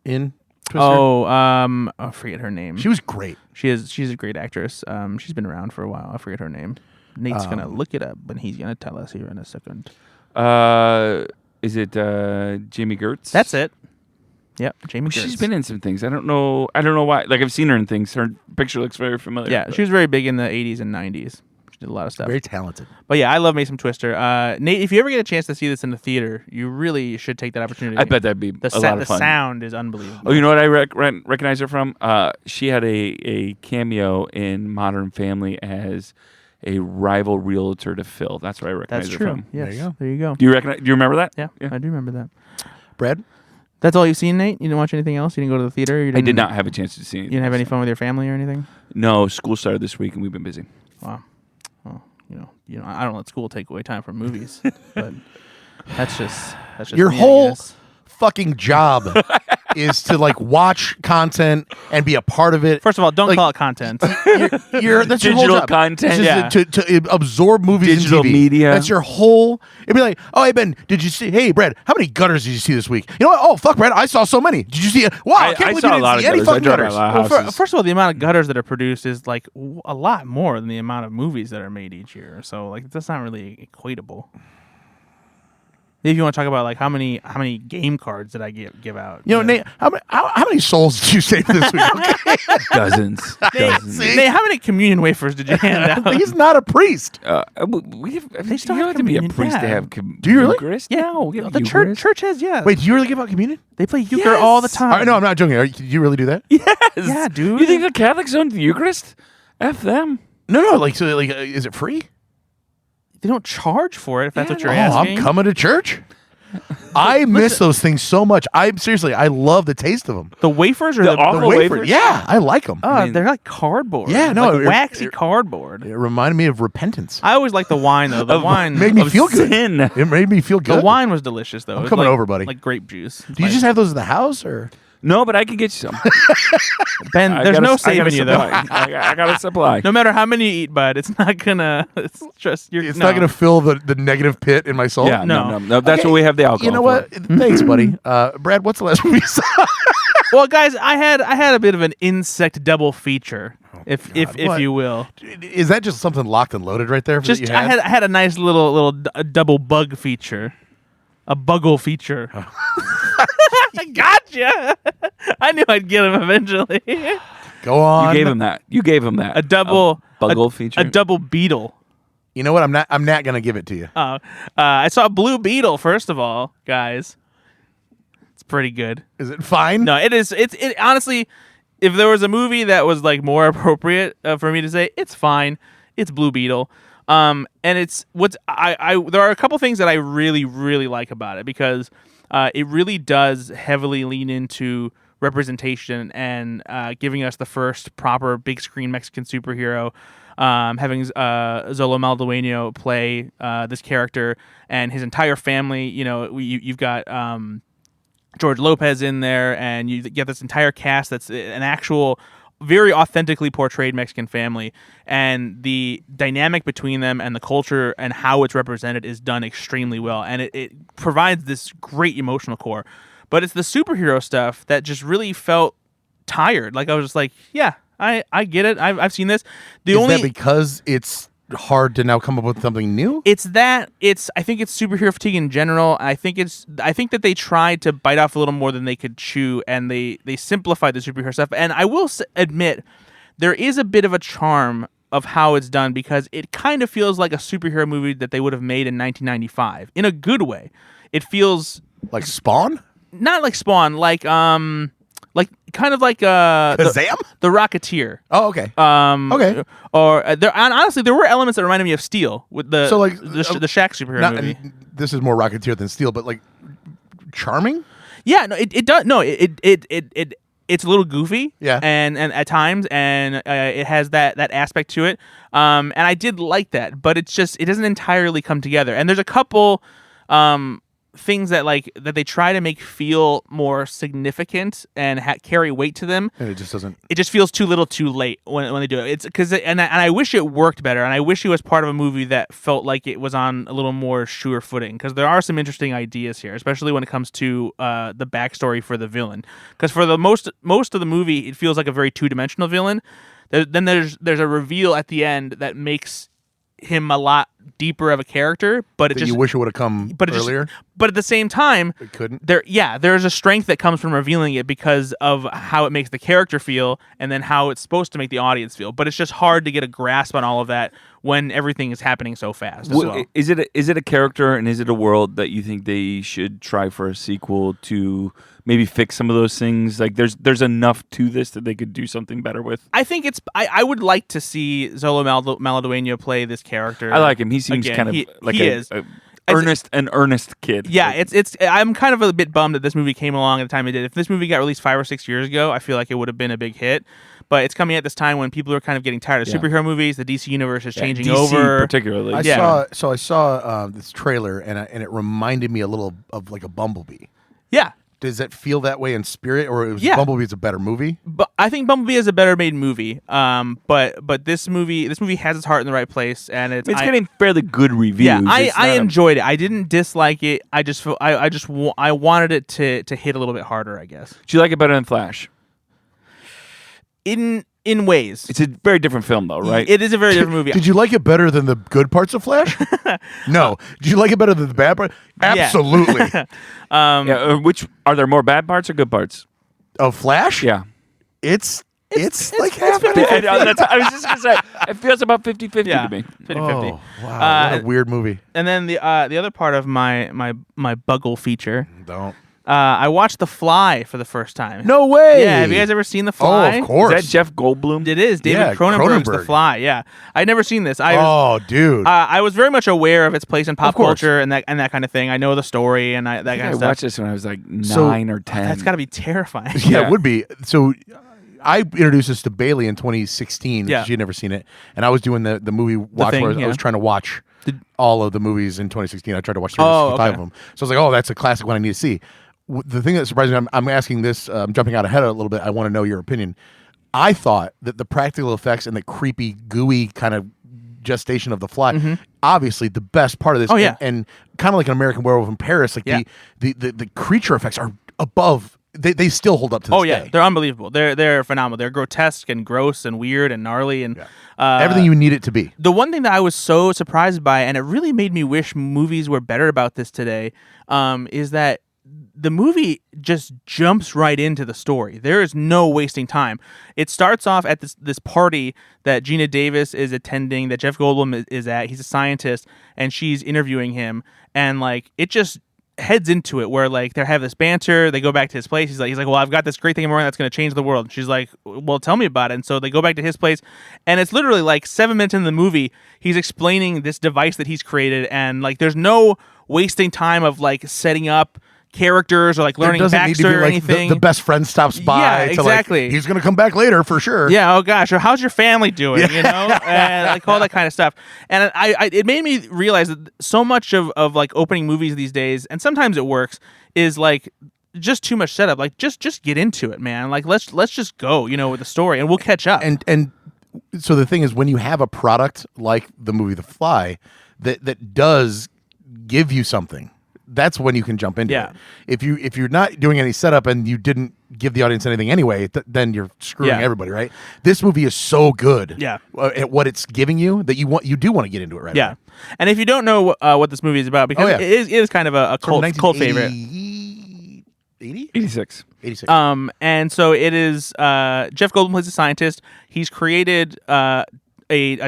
in Twister? Oh, I forget her name. She was great. She's a great actress. She's been around for a while. I forget her name. Nate's gonna look it up, but he's gonna tell us here in a second. Is it Jamie Gertz? That's it. Yep, Jamie Gertz. She's been in some things. I don't know why. Like, I've seen her in things. Her picture looks very familiar. Yeah, but- she was very big in the 80s and 90s. She did a lot of stuff. Very talented. But yeah, I love Me Some Twister. Nate, if you ever get a chance to see this in the theater, you really should take that opportunity. I bet that'd be a lot of The fun. sound is unbelievable. Oh, you know what I recognize her from? She had a cameo in Modern Family as a rival realtor to Phil. That's what I recognize That's her true. from. Yes. There you go. There you go. Do you remember that? Yeah, I do remember that. Brad? That's all you've seen, Nate? You didn't watch anything else? You didn't go to the theater? I did not have a chance to see it. You didn't have any fun with your family or anything? No, school started this week and we've been busy. Wow. Well, you know, I don't let school take away time from movies, but that's just Your me, I whole guess. fucking job is to like watch content and be a part of it. First of all, don't like, call it content. That's your whole Digital job. content, It's just to absorb movies Digital and TV. media. That's your whole. It'd be like, oh, hey Ben, did you see? Hey Brad, how many gutters did you see this week? You know what? Oh fuck, Brad, I saw so many. Did you see? Wow, I can't believe saw you a didn't lot see of any gutters. I fucking drove by gutters. a lot of Well, houses. first of all, the amount of gutters that are produced is like a lot more than the amount of movies that are made each year. So like that's not really equatable. If you want to talk about like how many game cards did I give out? You know, Nate, how many souls did you save this week? Okay? Dozens. See? Nate, how many communion wafers did you hand out? He's not a priest. They still you have have to be a communion, priest to yeah. have Do you really? Eucharist? Yeah, No, we have the Eucharist. church has Wait, do you really give out communion? They play euchre all the time. No, I'm not joking. Do you really do that? Yes. Yeah, dude. You think the Catholics own the Eucharist? F them. No. Like, so, like, is it free? They don't charge for it if that's what you're Oh, asking. I'm coming to church. I miss those things so much. I love the taste of them. The wafers or The the awful wafers? Yeah, I like them. they're like cardboard. Yeah, no, like it- waxy it- cardboard. It reminded me of repentance. I always like the wine though. The wine Made me Of feel good. sin. It made me feel good. The wine was delicious though. I'm It was coming like- over, buddy. Like grape juice. Do you just have those at the house, or No, but I can get you some. Ben? I There's got a- no I got a saving you though. supply. I got a supply. No matter how many you eat, bud, it's not gonna. It's just you're. it's not going to fill the negative pit in my soul? Yeah, No. no. That's Okay, what we have the alcohol. You know for. what? Thanks, buddy. Brad, what's the last movie you saw? Well, guys, I had a bit of an insect double feature, if what? you will. Is that just something locked and loaded right there? Just that you I had a nice little double bug feature, a buggle feature. Gotcha. I knew I'd get him eventually. Go on. You gave him that. A double Buggle feature. a double beetle. You know what? I'm not going to give it to you. I saw Blue Beetle first of all, guys. It's pretty good. Is it fine? No, it is. It honestly, if there was a movie that was like more appropriate for me to say, it's fine. It's Blue Beetle. And it's what's I there are a couple things that I really really like about it because it really does heavily lean into representation and giving us the first proper big screen Mexican superhero. Having Zolo Maldueño play this character and his entire family. You know, you've got George Lopez in there, and you get this entire cast that's an actual, very authentically portrayed Mexican family, and the dynamic between them and the culture and how it's represented is done extremely well, and it provides this great emotional core. But it's the superhero stuff that just really felt tired. Like I was just like, yeah, I get it. I've seen this. Is that because it's hard to now come up with something new? I think it's superhero fatigue in general. I think that they tried to bite off a little more than they could chew, and they simplified the superhero stuff. And I will admit, there is a bit of a charm of how it's done because it kind of feels like a superhero movie that they would have made in 1995 in a good way. It feels Like Spawn? not like Spawn, like kind of like Kazam? the Rocketeer. Oh, okay. Okay. Or and honestly, there were elements that reminded me of Steel with the So, like, the Shaq superhero movie. This is more Rocketeer than Steel, but like charming? Yeah, no, it does. No, it's a little goofy. Yeah. and at times, and it has that aspect to it. And I did like that, but it doesn't entirely come together. And there's a couple things that they try to make feel more significant and carry weight to them. And it just doesn't. It just feels too little, too late when they do it. It's because and I wish it worked better, and I wish it was part of a movie that felt like it was on a little more sure footing. Because there are some interesting ideas here, especially when it comes to the backstory for the villain. Because for the most of the movie, it feels like a very two-dimensional villain. Then there's a reveal at the end that makes him a lot deeper of a character, but it That just you wish it would have come earlier. but at the same time, It couldn't. there's a strength that comes from revealing it because of how it makes the character feel and then how it's supposed to make the audience feel. But it's just hard to get a grasp on all of that when everything is happening so fast. As well. Is it a character and is it a world that you think they should try for a sequel to maybe fix some of those things? Like there's enough to this that they could do something better with. I think it's. I would like to see Zolo Maladueño play this character. I like him. He seems again. kind of like he is. an earnest kid. Yeah, it's. I'm kind of a bit bummed that this movie came along at the time it did. If this movie got released 5 or 6 years ago, I feel like it would have been a big hit. But it's coming at this time when people are kind of getting tired of superhero movies. The DC universe is changing DC over. particularly. I saw this trailer and it reminded me a little of like a Bumblebee. Yeah. Does it feel that way in spirit, or Yeah. Bumblebee is a better movie? But I think Bumblebee is a better made movie. But this movie has its heart in the right place, and it's getting fairly good reviews. Yeah, I enjoyed it. I didn't dislike it. I just feel I wanted it to hit a little bit harder, I guess. Do you like it better than Flash? In ways. It's a very different film, though, right? It is a very different movie. Did you like it better than the good parts of Flash? No. Did you like it better than the bad part? Absolutely. Which are there more bad parts or good parts? Of Flash? Yeah. It's like half. I was just gonna say it feels about 50-50 Yeah, to me. 50-50. Oh, wow. What a weird movie. And then the other part of my Buggle feature, Don't. I watched The Fly for the first time. No way. Yeah, have you guys ever seen The Fly? Oh, of course. Is that Jeff Goldblum? It is. David Yeah, Cronenberg's The Cronenberg. Fly. Yeah, I'd never seen this. Dude. I was very much aware of its place in pop Of course. culture and that kind of thing. I know the story and that kind I of stuff. watched this when I was like 9 or 10. That's got to be terrifying. Yeah, it would be. So I introduced this to Bailey in 2016. Yeah. She had never seen it. And I was doing the movie watch thing, where I yeah. was trying to watch all of the movies in 2016. I tried to watch 5 okay. of them. So I was like, oh, that's a classic one I need to see. The thing that surprised me, I'm asking this, I'm jumping out ahead a little bit. I want to know your opinion. I thought that the practical effects and the creepy, gooey kind of gestation of the Fly, obviously the best part of this. Oh, yeah. And kind of like an American Werewolf in Paris, like the creature effects are above. They still hold up to this day. They're unbelievable. They're phenomenal. They're grotesque and gross and weird and gnarly and everything you need it to be. The one thing that I was so surprised by, and it really made me wish movies were better about this today, is that the movie just jumps right into the story. There is no wasting time. It starts off at this party that Gina Davis is attending, that Jeff Goldblum is at. He's a scientist, and she's interviewing him, and like it just heads into it where like they have this banter. They go back to his place. He's like, well, I've got this great thing in mind that's going to change the world. And she's like, well, tell me about it. And so they go back to his place, and it's literally like 7 minutes into the movie, he's explaining this device that he's created, and like there's no wasting time of like setting up characters or like learning backstory or anything. The best friend stops by. Yeah, to, exactly. Like, he's going to come back later for sure. Yeah. Oh gosh. Or how's your family doing? You know, and like all that kind of stuff. And it made me realize that so much of like opening movies these days, and sometimes it works, is like just too much setup. Like just get into it, man. Like let's just go, you know, with the story, and we'll catch up. And so the thing is, when you have a product like the movie The Fly that does give you something, that's when you can jump into it. If you're not doing any setup and you didn't give the audience anything anyway, then you're screwing everybody, right? This movie is so good at what it's giving you that you do want to get into it right away. And if you don't know what this movie is about, because it is kind of a cult favorite. 86. And so it is Jeff Goldblum plays a scientist. He's created a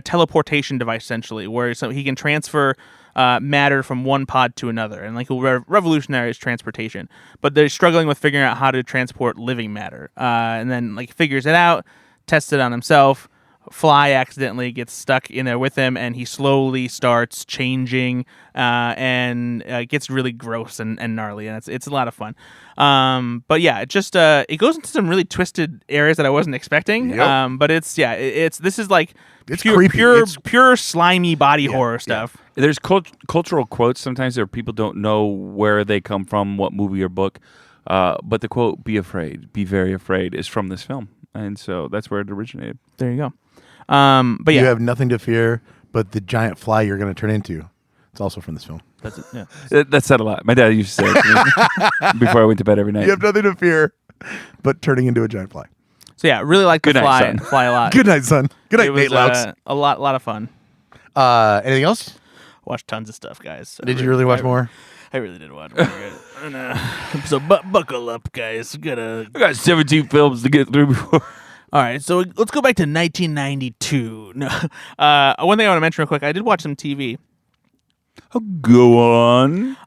teleportation device essentially where he can transfer matter from one pod to another, and like will revolutionize transportation. But they're struggling with figuring out how to transport living matter, and then like figures it out, tests it on himself. Fly accidentally gets stuck in there with him, and he slowly starts changing, and gets really gross and gnarly, and it's a lot of fun. But yeah, it just it goes into some really twisted areas that I wasn't expecting. Yep. But this is like It's pure, creepy. pure slimy body horror stuff. There's cultural quotes sometimes where people don't know where they come from, what movie or book. But the quote, "Be afraid, be very afraid," is from this film. And so that's where it originated. There you go. But yeah. You have nothing to fear but the giant fly you're going to turn into. It's also from this film. That's it. Yeah. That said a lot. My dad used to say it to me before I went to bed every night. You have nothing to fear but turning into a giant fly. So yeah, really like the Good night, fly a lot. Good night, son. Good night, It was Nate Loucks. a lot of fun. Anything else? Watched tons of stuff, guys. Did you really watch more? I really did watch more. So buckle up, guys. I got 17 films to get through before. All right, so let's go back to 1992. No, one thing I want to mention real quick. I did watch some TV. Go on.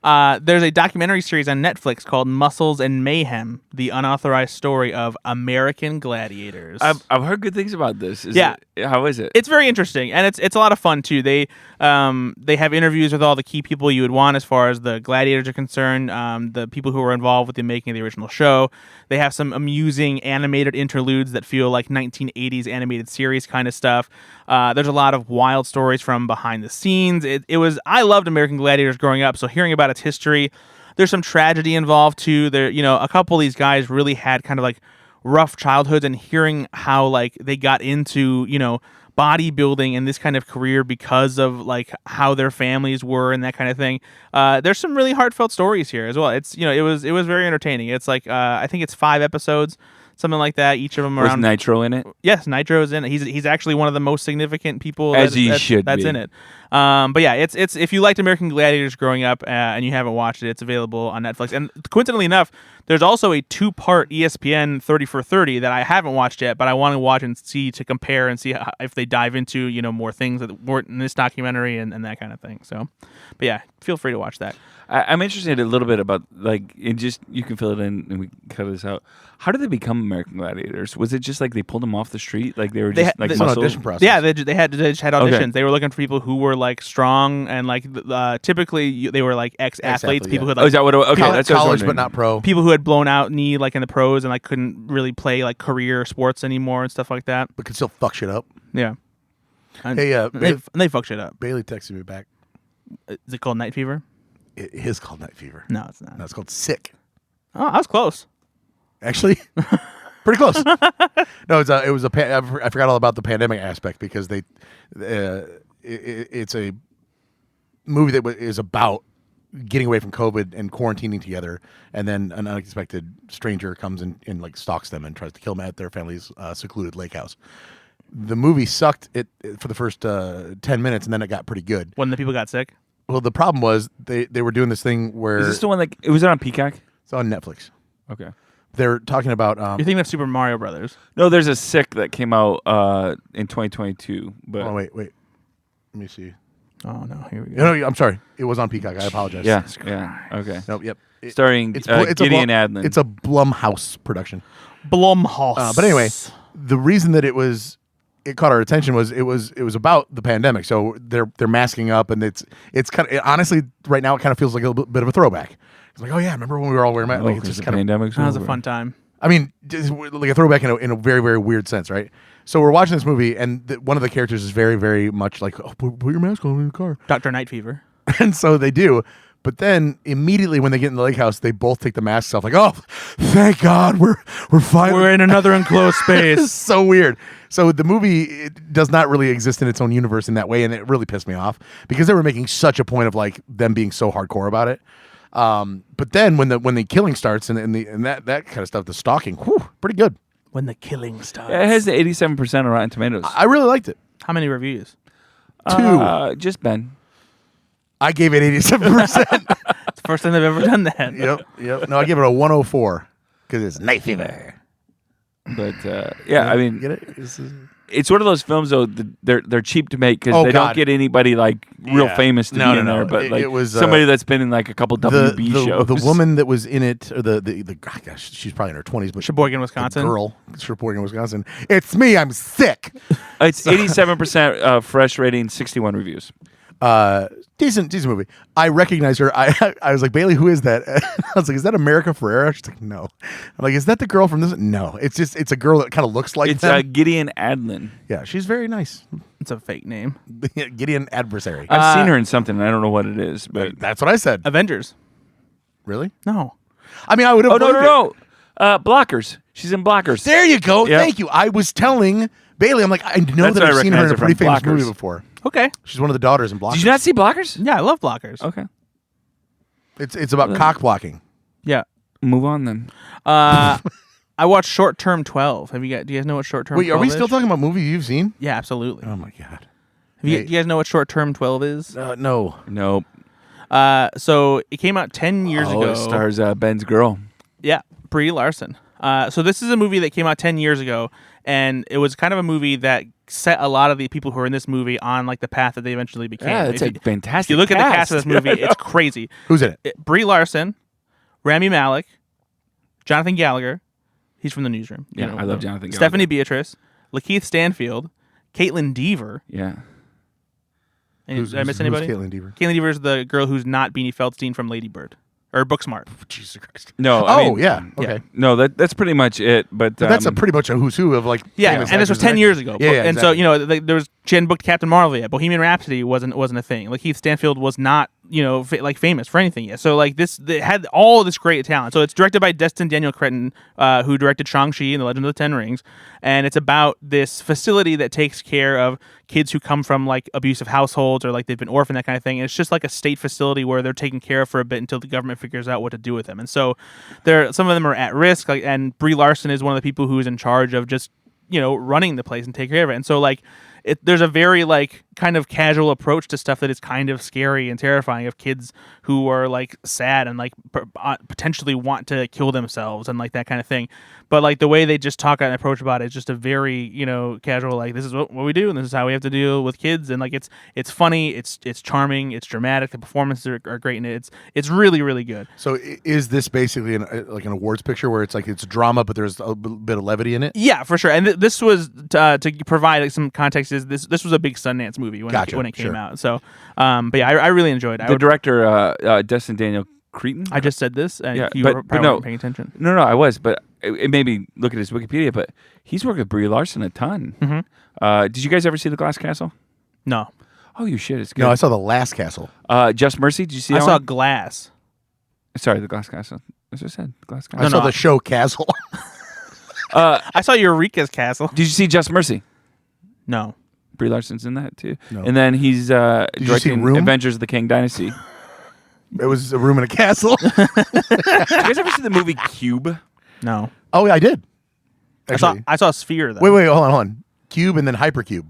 There's a documentary series on Netflix called Muscles and Mayhem, the unauthorized story of American gladiators. I've heard good things about this. How is it? It's very interesting, and it's a lot of fun too. They have interviews with all the key people you would want as far as the gladiators are concerned, the people who were involved with the making of the original show. They have some amusing animated interludes that feel like 1980s animated series kind of stuff. There's a lot of wild stories from behind the scenes. I loved American Gladiators growing up, so hearing about its history, there's some tragedy involved too. There, a couple of these guys really had kind of like rough childhoods, and hearing how like they got into, bodybuilding and this kind of career because of like how their families were and that kind of thing. There's some really heartfelt stories here as well. It's it was very entertaining. It's like I think it's 5 episodes, something like that. Each of them Was around. Nitro in it? Yes, Nitro's in it. He's actually one of the most significant people As he that's should be. in it. But yeah, it's if you liked American Gladiators growing up and you haven't watched it, it's available on Netflix. And coincidentally enough, there's also a 2-part ESPN 30 for 30 that I haven't watched yet, but I want to watch and see to compare and see if they dive into more things that weren't in this documentary and that kind of thing. So, but yeah, feel free to watch that. I'm interested a little bit about you can fill it in and we can cut this out. How did they become American Gladiators? Was it just like they pulled them off the street, like they were just It's an muscle? audition process. Yeah, they just had auditions. Okay. They were looking for people who were like strong and like typically they were like ex-athletes, Ex-athlete, people who had, Oh, is that what? Okay, College, that's what I was college but wondering. not pro. people who had blown out knee like in the pros and like couldn't really play like career sports anymore and stuff like that. But could still fuck shit up. Yeah. And Hey, they fuck shit up. Bailey texted me back. Is it called night fever? It is called night fever. No, it's not. No, it's called sick. Oh, I was close. Actually, pretty close. No, it was I forgot all about the pandemic aspect because it's a movie that is about getting away from COVID and quarantining together, and then an unexpected stranger comes and like stalks them and tries to kill them at their family's secluded lake house. The movie sucked for the first 10 minutes, and then it got pretty good. When the people got sick? Well, the problem was they were doing this thing where Is this the one that was it on Peacock? it's on Netflix. Okay. They're talking about You're thinking of Super Mario Brothers. No, there's a Sick that came out in 2022. But oh wait, let me see. Oh, no. Here we go. No, I'm sorry. It was on Peacock. I apologize. yeah, okay. Nope. Yep. Starring Gideon Adlin. It's a Blumhouse production. Blumhouse. But anyway, the reason that it caught our attention was it was about the pandemic. So they're masking up, and it's kind of honestly right now it kind of feels like a bit of a throwback. It's like, oh yeah, remember when we were all wearing masks? Like, it's just kind of pandemic. That was a fun time. I mean, just like a throwback in a very, very weird sense, right? So we're watching this movie, and one of the characters is very, very much like, oh, put your mask on in the car. Dr. Night Fever. And so they do. But then immediately when they get in the lake house, they both take the masks off. Like, oh, thank God, we're finally We're in another enclosed It's space. so weird. So the movie does not really exist in its own universe in that way, and it really pissed me off because they were making such a point of like them being so hardcore about it. But then when the killing starts and that kind of stuff, the stalking, whew, pretty good. When the killing starts. Yeah, it has the 87% on Rotten Tomatoes. I really liked it. How many reviews? 2. Just Ben. I gave it 87%. It's the first time they've ever done that. Yep. No, I give it a 104 because it's night fever. But yeah, I mean, Get it? it's one of those films though. They're cheap to make because Oh, they God. don't get anybody like real Yeah. famous to No, be no, in no. there. But like It was, somebody that's been in like a couple WB shows. The woman that was in it, or the gosh, she's probably in her 20s, but Sheboygan, Wisconsin. the girl, Sheboygan, Wisconsin. It's me. I'm sick. It's 87% fresh rating, 61 reviews. Decent movie. I recognize her. I was like, Bailey, who is that? I was like, is that America Ferrera? She's like, no. I'm like, is that the girl from this? No. It's a girl that kind of looks like It's them. Gideon Adlin. Yeah, she's very nice. It's a fake name. Gideon Adversary. I've seen her in something, and I don't know what it is. But That's what I said. Avengers. Really? No. I mean, I would have. oh no. Blockers. She's in Blockers. There you go. Yep. Thank you. I was telling Bailey, I'm like, I know That's that what I I've seen her in recognize a her pretty from, famous Blockers. movie before. Okay. She's one of the daughters in Blockers. Did you not see Blockers? Yeah, I love blockers. Okay. It's about cock blocking. Yeah. Move on then. I watched Short Term 12. Do you guys know what Short Term 12 Wait, are we is? still talking about movies you've seen? Yeah, absolutely. Oh my god. Do you guys know what Short Term 12 is? No. Nope. So it came out 10 years ago. It stars Ben's girl. Yeah, Brie Larson. So this is a movie that came out 10 years ago, and it was kind of a movie that set a lot of the people who are in this movie on like the path that they eventually became. Yeah, it's a fantastic. If you look at the cast of cast. this movie, it's crazy. Who's in it? Brie Larson, Rami Malek, Jonathan Gallagher. He's from The Newsroom. You Yeah, know, I love Jonathan Gallagher. Stephanie Beatrice, Lakeith Stanfield, Caitlin Deaver. Yeah. Did I miss anybody? Who's Caitlin Deaver? Caitlin Deaver is the girl who's not Beanie Feldstein from Lady Bird. Or Booksmart. Jesus Christ. No. Oh, I mean, yeah. Okay. No, that's pretty much it. But That's a pretty much a who's who of like. Yeah, famous and this was actors 10 and years actors. ago. Yeah, And exactly. so, there was she hadn't booked Captain Marvel yet. Bohemian Rhapsody wasn't a thing. Like Lakeith Stanfield was not, famous for anything yet. So like it had all this great talent. So it's directed by Destin Daniel Cretton, who directed Shang-Chi and The Legend of the Ten Rings, and it's about this facility that takes care of kids who come from like abusive households or like they've been orphaned, that kind of thing. And it's just like a state facility where they're taken care of for a bit until the government figures out what to do with them. And so some of them are at risk, and Brie Larson is one of the people who is in charge of just running the place and take care of it. And so like there's a very like kind of casual approach to stuff that is kind of scary and terrifying, of kids who are like sad and like potentially want to kill themselves and like that kind of thing. But like the way they just talk and approach about it is just a very casual, like, this is what we do and this is how we have to deal with kids. And like it's funny, it's charming, it's dramatic, the performances are great, and it's really, really good. So is this basically like an awards picture where it's like it's drama but there's a bit of levity in it? Yeah, for sure. And this was to provide like, some context. Is this was a big Sundance movie when Gotcha, it came sure. out. So, but yeah, I really enjoyed it. the director, Destin Daniel Cretton. I just said this, and Yeah, you but were probably no. weren't paying attention. No, I was, but it made me look at his Wikipedia. But he's worked with Brie Larson a ton. Mm-hmm. Did you guys ever see The Glass Castle? No, Oh, you shit! It's good. No, I saw The Last Castle. Just Mercy. Did you see I that saw one? Glass. Sorry, The Glass Castle. As I said, The Glass I Castle. saw no. the show Castle. I saw Eureka's Castle. Did you see Just Mercy? No. Brie Larson's in that too. No. And then he's you see directing Room? Avengers of the King Dynasty. It was a room in a castle. Did you guys ever see the movie Cube? No. Oh, yeah, I did. Actually. I saw Sphere though. Wait, hold on. Cube and then Hypercube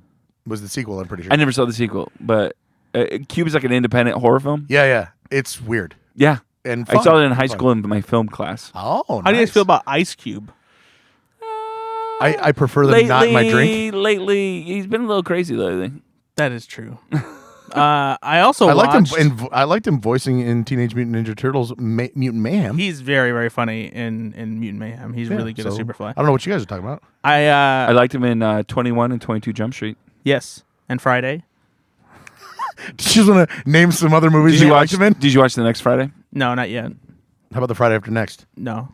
was the sequel, I'm pretty sure. I never saw the sequel, but Cube is like an independent horror film. Yeah. It's weird. Yeah. And I fun. saw it in high Fun. school in my film class. Oh, How do you guys nice. feel about Ice Cube? I prefer them not in my drink. Lately, he's been a little crazy lately. That is true. I also I liked watched. him. I liked him voicing in Teenage Mutant Ninja Turtles Mutant Mayhem. He's very, very funny in Mutant Mayhem. He's really good at so, Superfly. I don't know what you guys are talking about. I liked him in 21 and 22 Jump Street. Yes, and Friday. Do you just want to name some other movies Did you liked watch? him in? Did you watch the next Friday? No, not yet. How about the Friday After Next? No,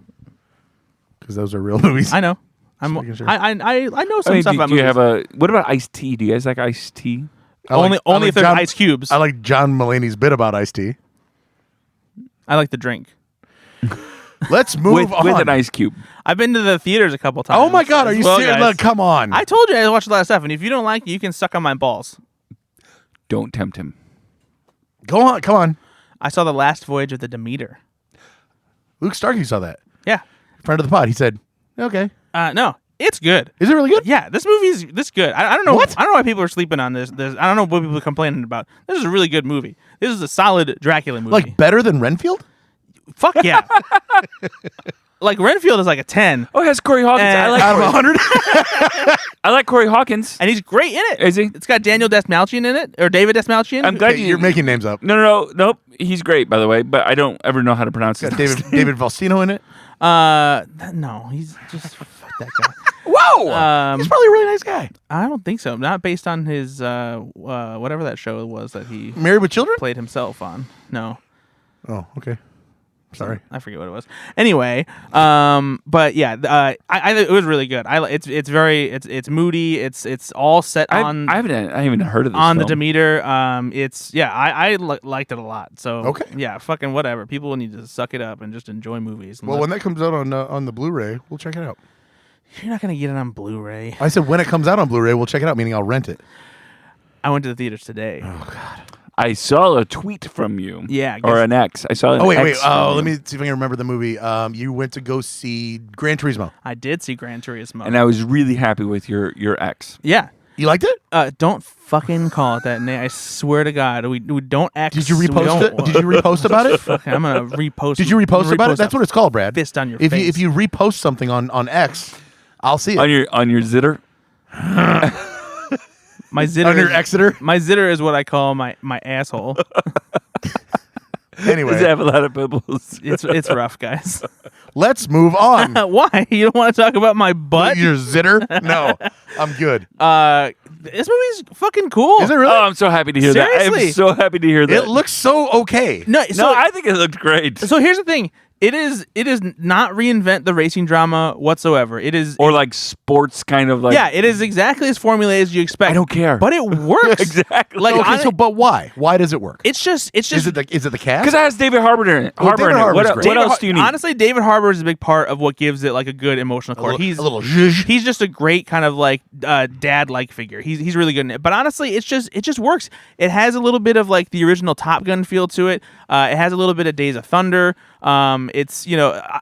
Because those are real movies. I know. making sure. I know some I mean, stuff do, about do you movies. have a? What about Iced Tea? Do you guys like Iced Tea? I like only if there's John- ice cubes. I like John Mulaney's bit about iced tea. I like the drink. Let's move on. with an ice cube. I've been to the theaters a couple times. Oh my God, are you Well, serious? guys, Look, come on. I told you I watched a lot of stuff, and if you don't like it, you can suck on my balls. Don't tempt him. Go on, come on. I saw the Last Voyage of the Demeter. Luke Starkey saw that. Yeah. Friend of the pod. He said, "Okay, No, it's good. is it really good?" Yeah, this movie's this good. I don't know. What? I don't know why people are sleeping on this. I don't know what people are complaining about. This is a really good movie. This is a solid Dracula movie. Like better than Renfield? Fuck yeah. Like Renfield is like a 10, Oh, it has Corey Hawkins. And- I like Out of Corey, 100? I like Corey Hawkins. and he's great in it. Is he? It's got Daniel Desmalchian in it, or David Desmalchian. I'm glad Okay, you're making names up. Nope. He's great, by the way, but I don't ever know how to pronounce his Got name. David Valsino in it. No, he's just fuck that guy. Whoa! He's probably a really nice guy. I don't think so. Not based on his whatever that show was that he Married with Children? played himself on. No. Oh, okay. Sorry. I forget what it was. Anyway, but yeah, it was really good. It's moody. It's all set on I haven't heard of this on the film. Demeter. I liked it a lot. So Okay. yeah, fucking whatever. People need to suck it up and just enjoy movies. Well, when that comes out on the Blu-ray, we'll check it out. You're not gonna get it on Blu-ray. I said when it comes out on Blu-ray, we'll check it out. Meaning I'll rent it. I went to the theaters today. I saw a tweet from you. Yeah, I Or guess- an ex. I saw an Oh wait. ex from Oh, you. let me see if I can remember the movie. You went to go see Gran Turismo. I did see Gran Turismo. And I was really happy with your ex. Yeah. You liked it? Don't fucking call it that, Nate. I swear to God, we don't act. Did you repost it? Did you repost about it? Fucking, I'm gonna repost. Did you repost about it? That's what it's called, Brad. Fist on your if face. If you repost something on X, I'll see it. On your zitter. My zitter. On your Exeter. My zitter is what I call my asshole. Anyway, Does it have a lot of bubbles? It's rough, guys. let's move on. Why? You don't want to talk about my butt? Your zitter? No, I'm good. This movie's fucking cool. Is it really? Oh, I'm so happy to hear that. Seriously? I'm so happy to hear that. It looks so okay. No, No, I think it looked great. So here's the thing. It is not reinvent the racing drama whatsoever. It is Or like sports kind of like. yeah, it is exactly as formulated as you expect. I don't care. But it works. Exactly. Like Okay, but why? Why does it work? it's just Is it the cast? Because it has David Harbour in it. Well, David Harbour's great. What else do you need? Honestly, David Harbour is a big part of what gives it like a good emotional core. a little zhuzh. He's just a great kind of like dad-like figure. He's really good in it. But honestly, it just works. It has a little bit of like the original Top Gun feel to it. It has a little bit of Days of Thunder. It's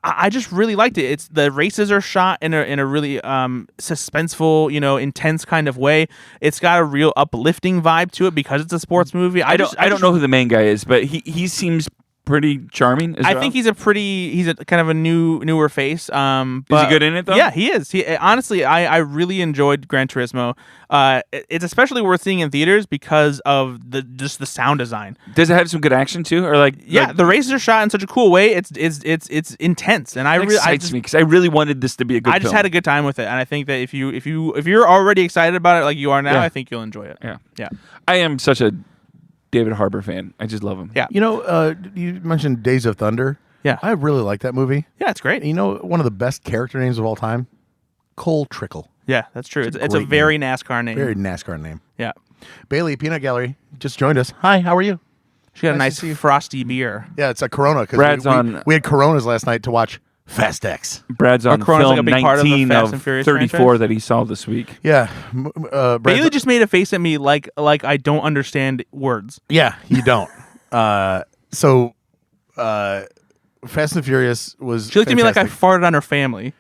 I just really liked it. It's the races are shot in a really suspenseful, intense kind of way. It's got a real uplifting vibe to it because it's a sports movie. I don't know who the main guy is, but he seems pretty charming. I think he's a kind of a newer face. Is he good in it though? Yeah, he is. Honestly, I really enjoyed Gran Turismo. It's especially worth seeing in theaters because of the sound design. Does it have some good action too, or like? Yeah, the races are shot in such a cool way. It's intense, and It excites me because I really wanted this to be a good. I just had a good time with it, and I think that if you're already excited about it like you are now, Yeah. I think you'll enjoy it. Yeah. I am such a David Harbour fan. I just love him. Yeah. You mentioned Days of Thunder. Yeah. I really like that movie. Yeah, it's great. You know, one of the best character names of all time? Cole Trickle. Yeah, that's true. It's a great very NASCAR name. Very NASCAR name. Yeah. Bailey, Peanut Gallery, just joined us. Hi, how are you? She got a Nice to nice frosty beer. Yeah, it's a Corona. Brad's we, on- we had Coronas last night to watch Fast X. Brad's on Corona's like a film big part of the 19 Fast and Furious 34 franchise? that he saw this week. Yeah. Bailey just made a face at me like I don't understand words. Yeah, you don't. Fast and Furious was She looked at me like I fantastic. farted on her family.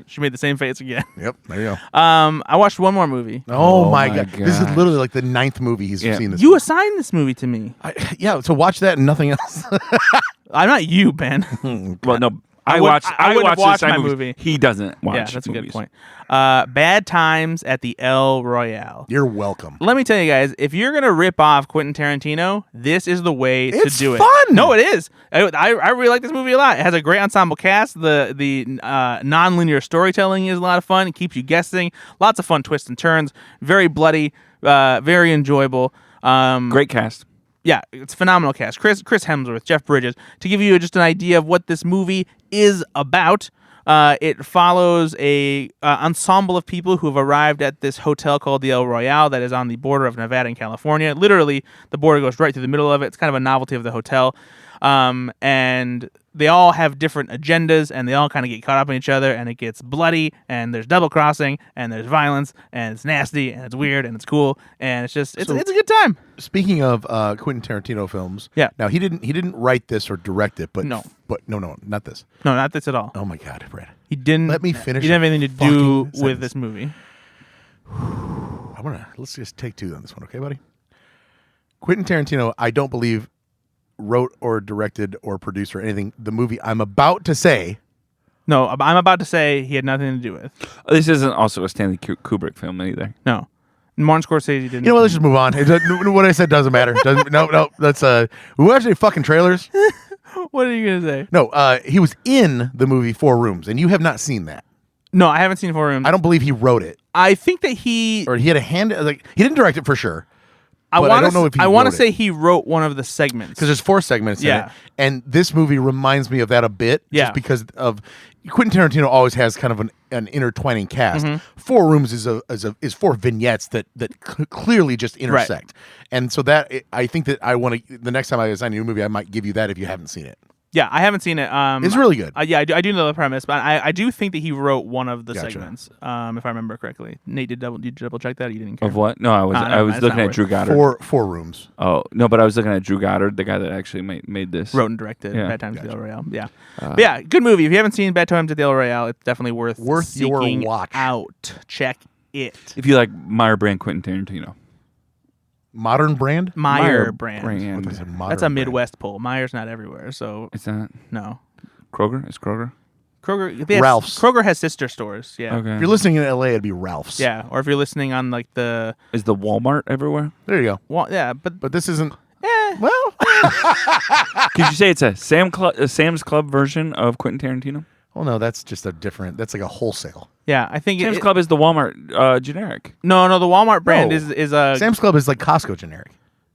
She made the same face again. Yep, there you go. I watched one more movie. Oh, my God. This is gosh. literally like the 9th movie he's Yeah. seen this You week. assigned this movie to me. Yeah, so watch that and nothing else. I'm not you, Ben. Well, no, I I would- watched. I I wouldn't watched watch this my movie. movie. He doesn't watch. Yeah, that's a good movies. point. Bad Times at the El Royale. You're welcome. Let me tell you guys, if you're gonna rip off Quentin Tarantino, this is the way It's to do it. fun! No, it is. I really like this movie a lot. It has a great ensemble cast. The non-linear storytelling is a lot of fun. It keeps you guessing. Lots of fun twists and turns. Very bloody. Very enjoyable. Great cast. Yeah, it's a phenomenal cast. Chris Hemsworth, Jeff Bridges. To give you just an idea of what this movie is about, it follows a ensemble of people who have arrived at this hotel called the El Royale that is on the border of Nevada and California. Literally, the border goes right through the middle of it. It's kind of a novelty of the hotel. And they all have different agendas, and they all kind of get caught up in each other, and it gets bloody, and there's double crossing, and there's violence, and it's nasty, and it's weird, and it's cool, and it's just it's a good time. Speaking of Quentin Tarantino films, Yeah. Now he didn't write this or direct it, but No. not this. No, not this at all. Oh my God, Brad. He didn't. Let me finish He didn't have anything to do fucking with sentence. this movie. Let's just take two on this one, okay, buddy? Quentin Tarantino, I don't believe wrote or directed or produced or anything the movie I'm about to say. No, I'm about to say he had nothing to do with. This isn't also a Stanley Kubrick film either. No, Martin Scorsese didn't. You know what? Let's just move on. What I said doesn't matter. No. That's we watched any fucking trailers. What are you gonna say? No, he was in the movie Four Rooms, and you have not seen that. No, I haven't seen Four Rooms. I don't believe he wrote it, I think that he. or he had a hand. Like he didn't direct it for sure. I but I don't know if he I want to wrote say he wrote one of the segments. Because there's 4 segments in Yeah. it, and this movie reminds me of that a bit. Yeah. Just because of Quentin Tarantino always has kind of an intertwining cast. Mm-hmm. Four Rooms is 4 vignettes that clearly just intersect, and so that I think that I want to. The next time I assign you a movie, I might give you that if you haven't seen it. Yeah, I haven't seen it. It's really good. Yeah, I do know the premise, but I do think that he wrote one of the Gotcha. segments, if I remember correctly. Nate, did you double check that? Or you didn't care? Of what? No, I was. no, I was that's looking not at worth Drew it. Goddard. Four Rooms. Oh no, but I was looking at Drew Goddard, the guy that actually made this. Wrote and directed Yeah. Bad Times at the El Royale. Yeah, but yeah, good movie. If you haven't seen Bad Times at the El Royale, it's definitely worth your seeking watch. out. Check it. If you like Meyer brand Quentin Tarantino. Modern brand? Meyer brand. What is it, modern That's a brand? Midwest pull. Meyer's not everywhere, so Is that no. Kroger? Is Kroger? Kroger, Ralph's. Kroger has sister stores. Yeah. Okay. If you're listening in LA, it'd be Ralph's. Yeah, or if you're listening on like the Is the Walmart everywhere? There you go. well, yeah, but But this isn't. eh, Well, Could you say it's a Sam's Club version of Quentin Tarantino? well, no, that's just a different. That's like a wholesale. yeah, I think Sam's Club is the Walmart generic. No, the Walmart brand No. is a Sam's Club is like Costco generic.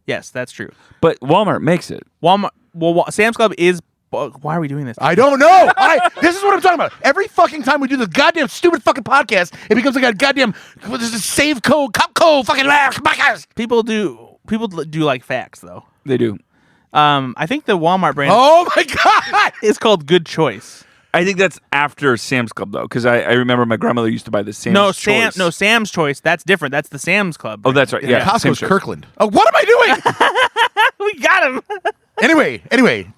yes, that's true. But Walmart makes it. Walmart. Well, Sam's Club is. Why are we doing this? I don't know. This is what I'm talking about. Every fucking time we do this goddamn stupid fucking podcast, it becomes like a goddamn this is save code, cop code, fucking podcast. People do like facts though. They do. I think the Walmart brand Oh my god! is called Good Choice. I think that's after Sam's Club though, because I remember my grandmother used to buy the Sam's Choice. Sam's Choice. That's different. That's the Sam's Club. Oh, that's right. Yeah, Costco's Sam's Choice. Kirkland. Oh, what am I doing? We got him. anyway,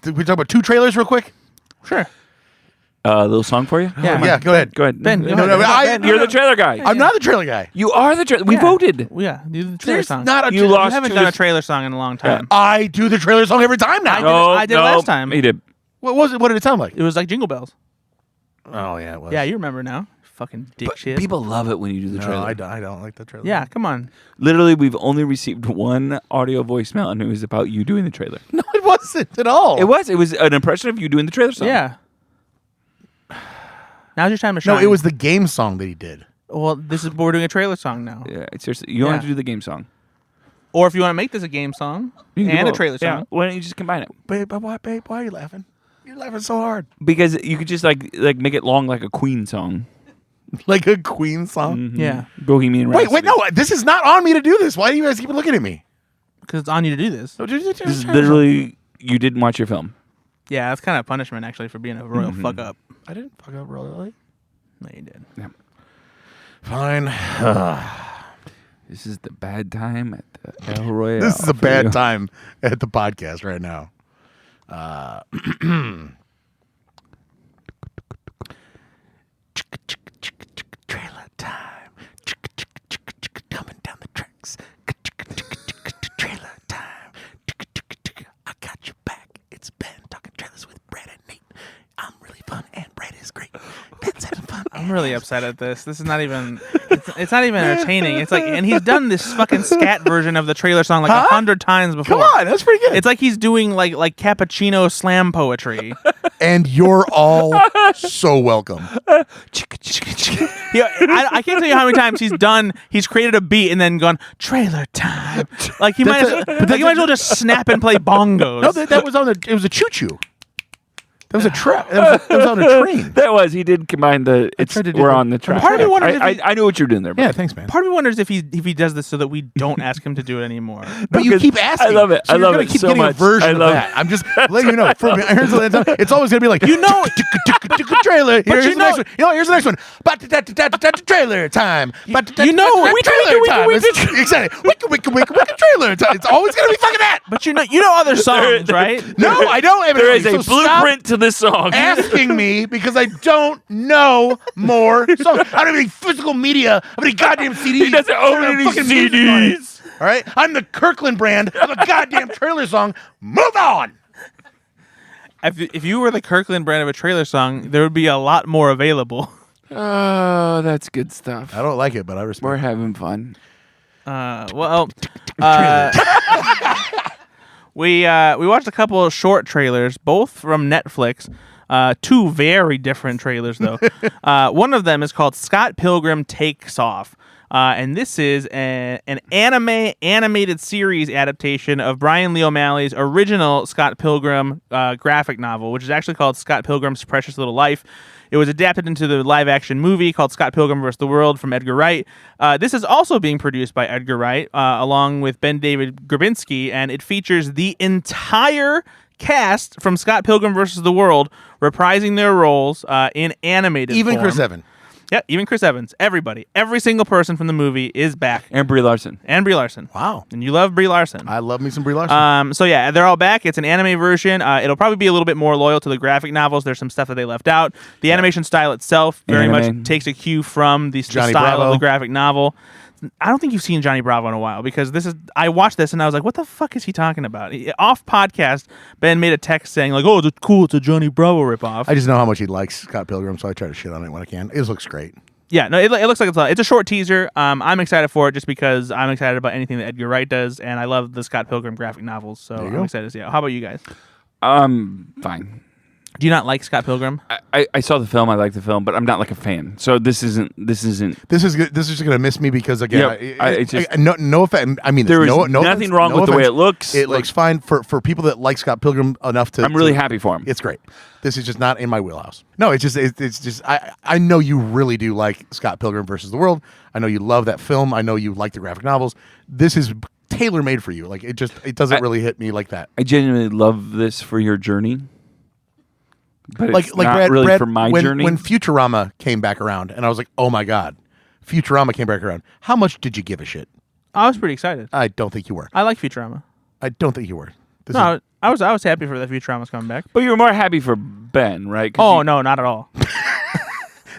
did we talk about 2 trailers real quick? Sure. A little song for you? Yeah. Go ahead. Go ahead. Ben, go No, ahead. no, You're the trailer guy. I'm not the trailer guy. You are the trailer. We Yeah. voted. Yeah, do the trailer There's song. not a You trailer. We lost haven't to done a this- trailer song in a long time. I do the trailer song every time now. I did it last time. He did. What was it? What did it sound like? It was like Jingle Bells. Oh yeah, it was. Yeah, you remember now. Fucking dick shit. People love it when you do the No, trailer. I don't like the trailer. Yeah, come on. Literally, we've only received one audio voicemail, and it was about you doing the trailer. No, it wasn't at all. It was. It was an impression of you doing the trailer song. Yeah. Now's your time to shine. No, it was the game song that he did. Well, we're doing a trailer song now. Yeah. Seriously, you don't have to do the game song. Or if you want to make this a game song You can do and a both. trailer Yeah. song. Why don't you just combine it? Babe, why are you laughing? You're laughing so hard. Because you could just like make it long like a Queen song. Like a Queen song. Mhm. Yeah, Bohemian Rhapsody. Wait, no, this is not on me to do this. Why do you guys keep looking at me? because it's on you to do this. This is literally you didn't watch your film. Yeah, that's kind of punishment actually for being a royal fuck up. I didn't fuck up really. No, you did. Yeah. Fine. This is the bad time at the El Royale. This is a for you. bad time at the podcast right now. Trailer time. Coming down the tracks. Trailer time. I got your back. It's Ben talking trailers with Brad and Nate. I'm really fun and Brad is great. Ben's having fun. I'm really upset at this. This is not even. It's not even entertaining. It's like, and he's done this fucking scat version of the trailer song like 100 times before. Come on, that's pretty good. It's like he's doing like cappuccino slam poetry. And you're all so welcome. Yeah, I can't tell you how many times he's created a beat and then gone trailer time. Like he might as well just snap and play bongos. No, that was on the. It was a choo choo. That was a track. That was on a train. That was. He did combine the. tried to do We're the- on the track. Part of me wonders if he- I knew what you were doing there. Yeah, thanks, man. Part of me wonders if he does this so that we don't ask him to do it anymore. But you Because keep asking. I love it. So I you're love gonna it keep so getting much. a version I of love that. it. I'm just letting you know. It's always gonna be like You know- trailer. Here's you the next one. Here's the next one. Trailer time. You know- trailer time. Exactly. Wicka trailer time. It's always gonna be fucking that. But you know other songs, right? No, I don't. There is So a stop blueprint to this song. asking me because I don't know more songs. I don't have any physical media of any goddamn CDs. He doesn't own any Fucking music on it. CDs. All right, I'm the Kirkland brand of a goddamn trailer song. Move on. If you were the Kirkland brand of a trailer song, there would be a lot more available. Oh, that's good stuff. I don't like it, but I respect. We're having fun. We watched a couple of short trailers, both from Netflix. Two very different trailers, though. One of them is called Scott Pilgrim Takes Off. And this is an animated series adaptation of Brian Lee O'Malley's original Scott Pilgrim graphic novel, which is actually called Scott Pilgrim's Precious Little Life. It was adapted into the live-action movie called Scott Pilgrim vs. the World from Edgar Wright. This is also being produced by Edgar Wright, along with Ben David Grabinski, and it features the entire cast from Scott Pilgrim vs. the World reprising their roles in animated Even form. Chris Evans. Yeah, even Chris Evans. Everybody. Every single person from the movie is back. And Brie Larson. Wow. And you love Brie Larson. I love me some Brie Larson. So yeah, they're all back. It's an anime version. It'll probably be a little bit more loyal to the graphic novels. There's some stuff that they left out. The animation style itself very much takes a cue from the style Bravo. of the graphic novel. I don't think you've seen Johnny Bravo in a while because I watched this and I was like, what the fuck is he talking about? Off podcast, Ben made a text saying like, oh, it's cool. It's a Johnny Bravo ripoff. I just know how much he likes Scott Pilgrim, so I try to shit on it when I can. It looks great. Yeah, no, it looks like it's a short teaser. I'm excited for it just because I'm excited about anything that Edgar Wright does, and I love the Scott Pilgrim graphic novels, so I'm excited to see it. How about you guys? Fine. Do you not like Scott Pilgrim? I saw the film. I like the film, but I'm not like a fan. So this isn't. This is just gonna miss me because again, Yep, no offense. I mean, there is no nothing offense, wrong no with the way offense. it looks. It looks fine for people that like Scott Pilgrim enough to. I'm really happy for him. It's great. This is just not in my wheelhouse. No, it's just I know you really do like Scott Pilgrim versus the World. I know you love that film. I know you like the graphic novels. This is tailor made for you. Like it doesn't really hit me like that. I genuinely love this for your journey. But Like it's not Brad, really for my journey. When Futurama came back around, and I was like, oh my god, Futurama came back around. How much did you give a shit? I was pretty excited. I don't think you were. I like Futurama. I don't think you were. I was happy for that Futurama's coming back. But you were more happy for Ben, right? Oh no, not at all.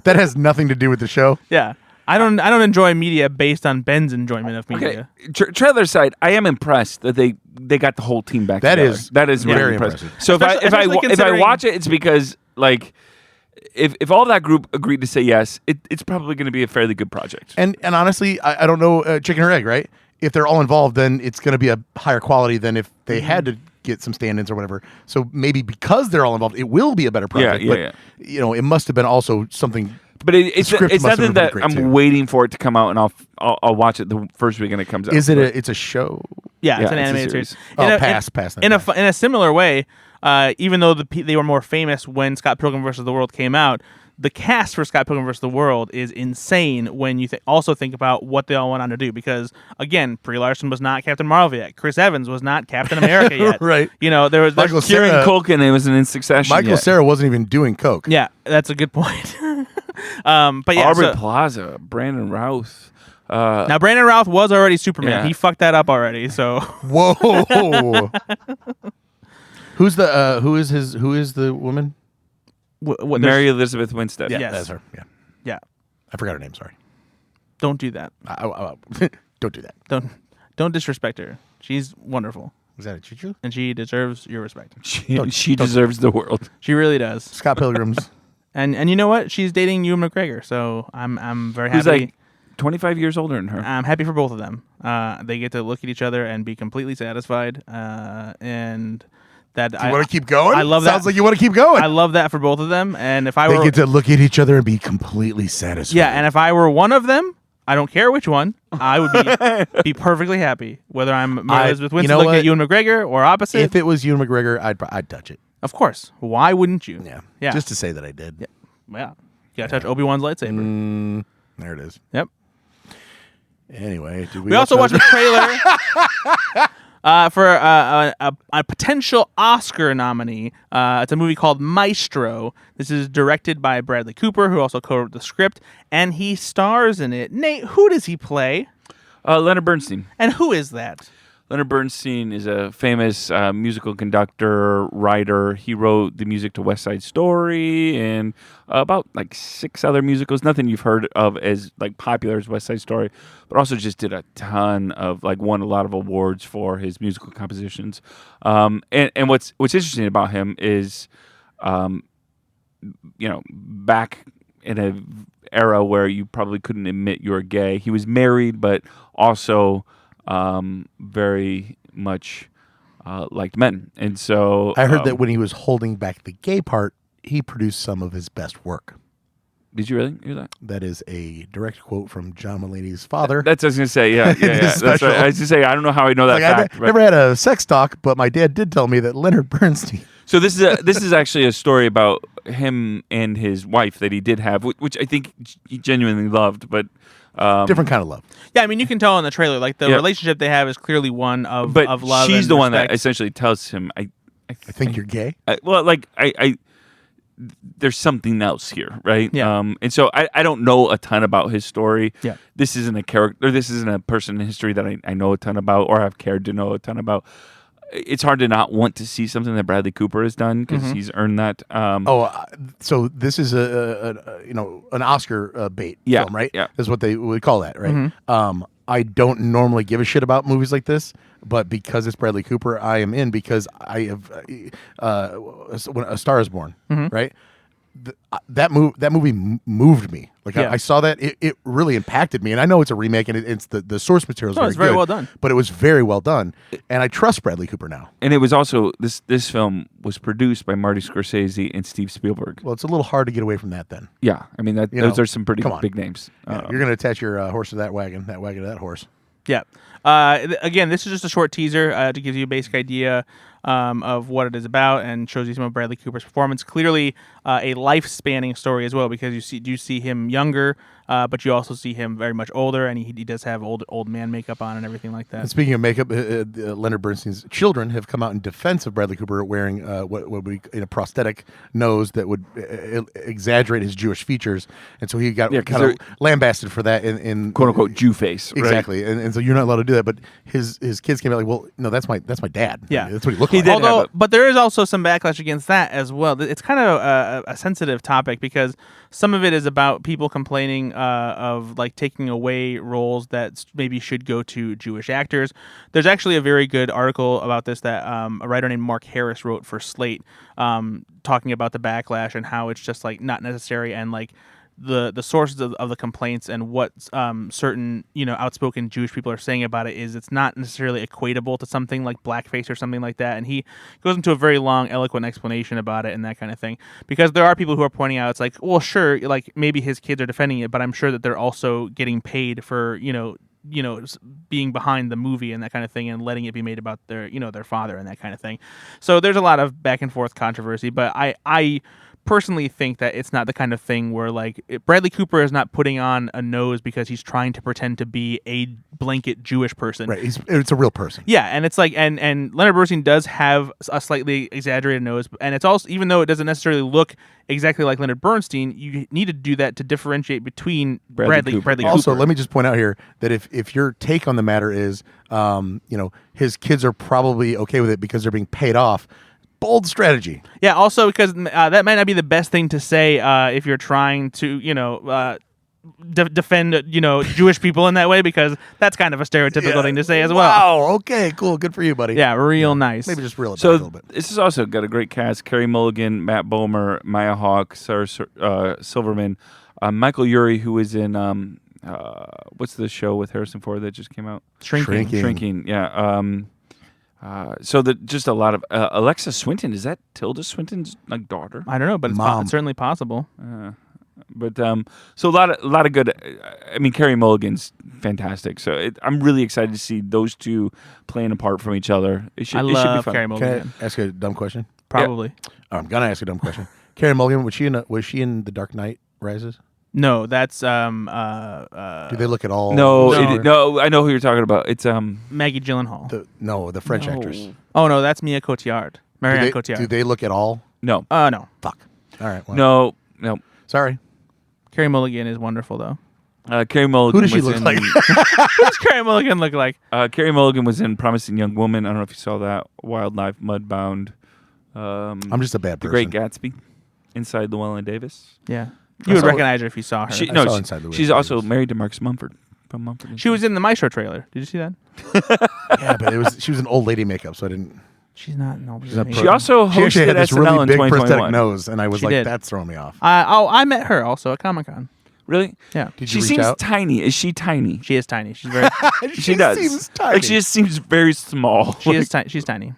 That has nothing to do with the show. Yeah. I don't enjoy media based on Ben's enjoyment of media. Okay. Trailer side, I am impressed that they got the whole team back That together. is That is very really impressive. impressive. So if I considering- watch it, it's because like if all that group agreed to say yes, it's probably going to be a fairly good project. And honestly, I don't know, chicken or egg, right? If they're all involved, then it's going to be a higher quality than if they had to get some stand-ins or whatever. So maybe because they're all involved, it will be a better project. Yeah. You know, it must have been also something. But it's script must have nothing been that great, I'm too. waiting for it to come out, and I'll watch it the first weekend it comes out. Is it? It's a show. Yeah, it's an Yeah, it's a animated series. series. Oh, pass. Then In pass. a similar way, even though they were more famous when Scott Pilgrim vs. the World came out, the cast for Scott Pilgrim vs. the World is insane when you also think about what they all went on to do. Because, again, Brie Larson was not Captain Marvel yet. Chris Evans was not Captain America yet. Right. You know, there's Michael Kieran Cera- Culkin, it wasn't in Succession Michael yet. Cera wasn't even doing coke. Yeah, that's a good point. But yeah, Aubrey Plaza, Brandon Routh. now Brandon Routh was already Superman. Yeah. He fucked that up already. So Whoa. Who is the woman? Mary Elizabeth Winstead. Yeah, Yes. that's her. Yeah. Yeah, I forgot her name. Sorry. don't do that. Don't do that. Don't disrespect her. She's wonderful, Was that a choo-choo? and she deserves your respect. She deserves the world. She really does. Scott Pilgrim's. And you know what? She's dating Ewan McGregor, so I'm very Who's happy. like 25 years older than her. I'm happy for both of them. They get to look at each other and be completely satisfied. And that You want to keep going? I love that. Sounds like you want to keep going. I love that for both of them. And if I They were get to look at each other and be completely satisfied. yeah, and if I were one of them, I don't care which one. I would be perfectly happy whether I'm Mary Elizabeth you Winstead know looking what? at Ewan McGregor or opposite. If it was Ewan McGregor, I'd touch it. Of course. Why wouldn't you? Yeah. Just to say that I did. Yeah. Yeah. You gotta touch Obi-Wan's lightsaber. There it is. Yep. Anyway, did We also watched a trailer for a potential Oscar nominee. It's a movie called Maestro. This is directed by Bradley Cooper, who also co-wrote the script, and he stars in it. Nate, who does he play? Leonard Bernstein. And who is that? Leonard Bernstein is a famous musical conductor, writer. He wrote the music to West Side Story and about like 6 other musicals. Nothing you've heard of as like popular as West Side Story, but also just did a ton of won a lot of awards for his musical compositions. And what's interesting about him is, back in an era where you probably couldn't admit you were gay, he was married, but also very much liked men. And so I heard that when he was holding back the gay part, he produced some of his best work. Did you really hear that? That is a direct quote from John Mulaney's father. That's what I was going to say. Yeah. That's special. what I was going to say. I don't know how I know that I fact. but- never had a sex talk, but my dad did tell me that Leonard Bernstein. So this is actually a story about him and his wife that he did have, which I think he genuinely loved, but Different kind of love. Yeah, I mean, you can tell in the trailer, like the Yeah. relationship they have is clearly one of but love. she's and the one that respect. essentially tells him, I think you're gay. I there's something else here, right? Yeah. And so I don't know a ton about his story. Yeah. This isn't a character. This isn't a person in history that I know a ton about or have cared to know a ton about. It's hard to not want to see something that Bradley Cooper has done because he's earned that. So this is an Oscar bait Yeah, film, right? yeah. Is what they would call that, right? I don't normally give a shit about movies like this, but because it's Bradley Cooper, I am in because I have when A Star Is Born, right? That movie moved me. Like Yeah. I saw that it really impacted me, and I know it's a remake and it's the source material is it's very good, well done. but it was very well done, and I trust Bradley Cooper now. And it was also this film was produced by Marty Scorsese and Steve Spielberg. Well, it's a little hard to get away from that then. Yeah, I mean those know, are some pretty come on. big names. Yeah, you're going to attach your horse to that wagon to that horse. Yeah. Again, this is just a short teaser to give you a basic idea of what it is about and shows you some of Bradley Cooper's performance. Clearly, a life-spanning story as well because you see him younger, but you also see him very much older, and he does have old man makeup on and everything like that. And speaking of makeup, Leonard Bernstein's children have come out in defense of Bradley Cooper wearing what would be a prosthetic nose that would exaggerate his Jewish features, and so he got kind of lambasted for that in quote unquote Jew face. Exactly, right? and so you're not allowed to do that. But his kids came out like, well, no, that's my dad. Yeah, that's what he looked He like. did Although, but there is also some backlash against that as well. It's kind of a sensitive topic because some of it is about people complaining of like taking away roles that maybe should go to Jewish actors. There's actually a very good article about this that a writer named Mark Harris wrote for Slate, talking about the backlash and how it's just like not necessary and like the sources of the complaints and what certain outspoken Jewish people are saying about it is it's not necessarily equatable to something like blackface or something like that. And he goes into a very long, eloquent explanation about it and that kind of thing. Because there are people who are pointing out, it's like, well, sure, like maybe his kids are defending it, but I'm sure that they're also getting paid for being behind the movie and that kind of thing and letting it be made about their father and that kind of thing. So there's a lot of back and forth controversy, but I personally think that it's not the kind of thing where like Bradley Cooper is not putting on a nose because he's trying to pretend to be a blanket Jewish person. Right, it's a real person. Yeah, and it's like and Leonard Bernstein does have a slightly exaggerated nose, and it's also, even though it doesn't necessarily look exactly like Leonard Bernstein, you need to do that to differentiate between Bradley Cooper. Also, let me just point out here that if your take on the matter is his kids are probably okay with it because they're being paid off. Bold strategy. Yeah, also because that might not be the best thing to say if you're trying to, defend, Jewish people in that way, because that's kind of a stereotypical thing to say as well. Wow, okay, cool. Good for you, buddy. Yeah, real nice. Maybe just reel it back a little bit. This has also got a great cast. Carey Mulligan, Matt Bomer, Maya Hawke, Sarah Silverman, Michael Urie, who is in, what's the show with Harrison Ford that just came out? Shrinking. Yeah. So just a lot of Alexa Swinton. Is that Tilda Swinton's like daughter? I don't know, but it's certainly possible. But so a lot of good. I mean, Carey Mulligan's fantastic. So I'm really excited to see those two playing apart from each other. It should be fun. Carey Mulligan. Can I ask a dumb question? Probably. Yeah. I'm gonna ask a dumb question. Carey Mulligan, was she in The Dark Knight Rises? No, that's Do they look at all? No, I know who you're talking about. It's Maggie Gyllenhaal. The French actress. Oh no, that's Mia Cotillard. Marianne Cotillard. Do they look at all? No. No. Fuck. All right. Well, No. Sorry. Carey Mulligan is wonderful though. Carey Mulligan. Who does she look like? Who does Carey Mulligan look like? Carey Mulligan was in Promising Young Woman. I don't know if you saw that. Wildlife, Mudbound. I'm just a bad person. The Great Gatsby. Inside Llewellyn Davis. Yeah. You would recognize her if you saw her. She's also married to Marcus Mumford. From Mumford. She was in the Maestro trailer. Did you see that? Yeah, but she was an old lady makeup, so I didn't. She's not an old lady. She also She actually hosted had this SNL really in big 2021. prosthetic nose, and I was She like, did. that's throwing me off. I met her also at Comic-Con. Really? Yeah. Did She you reach seems out? tiny. Is she tiny? She is tiny. She's very. She does. Seems tiny. Like she just seems very small. She's tiny.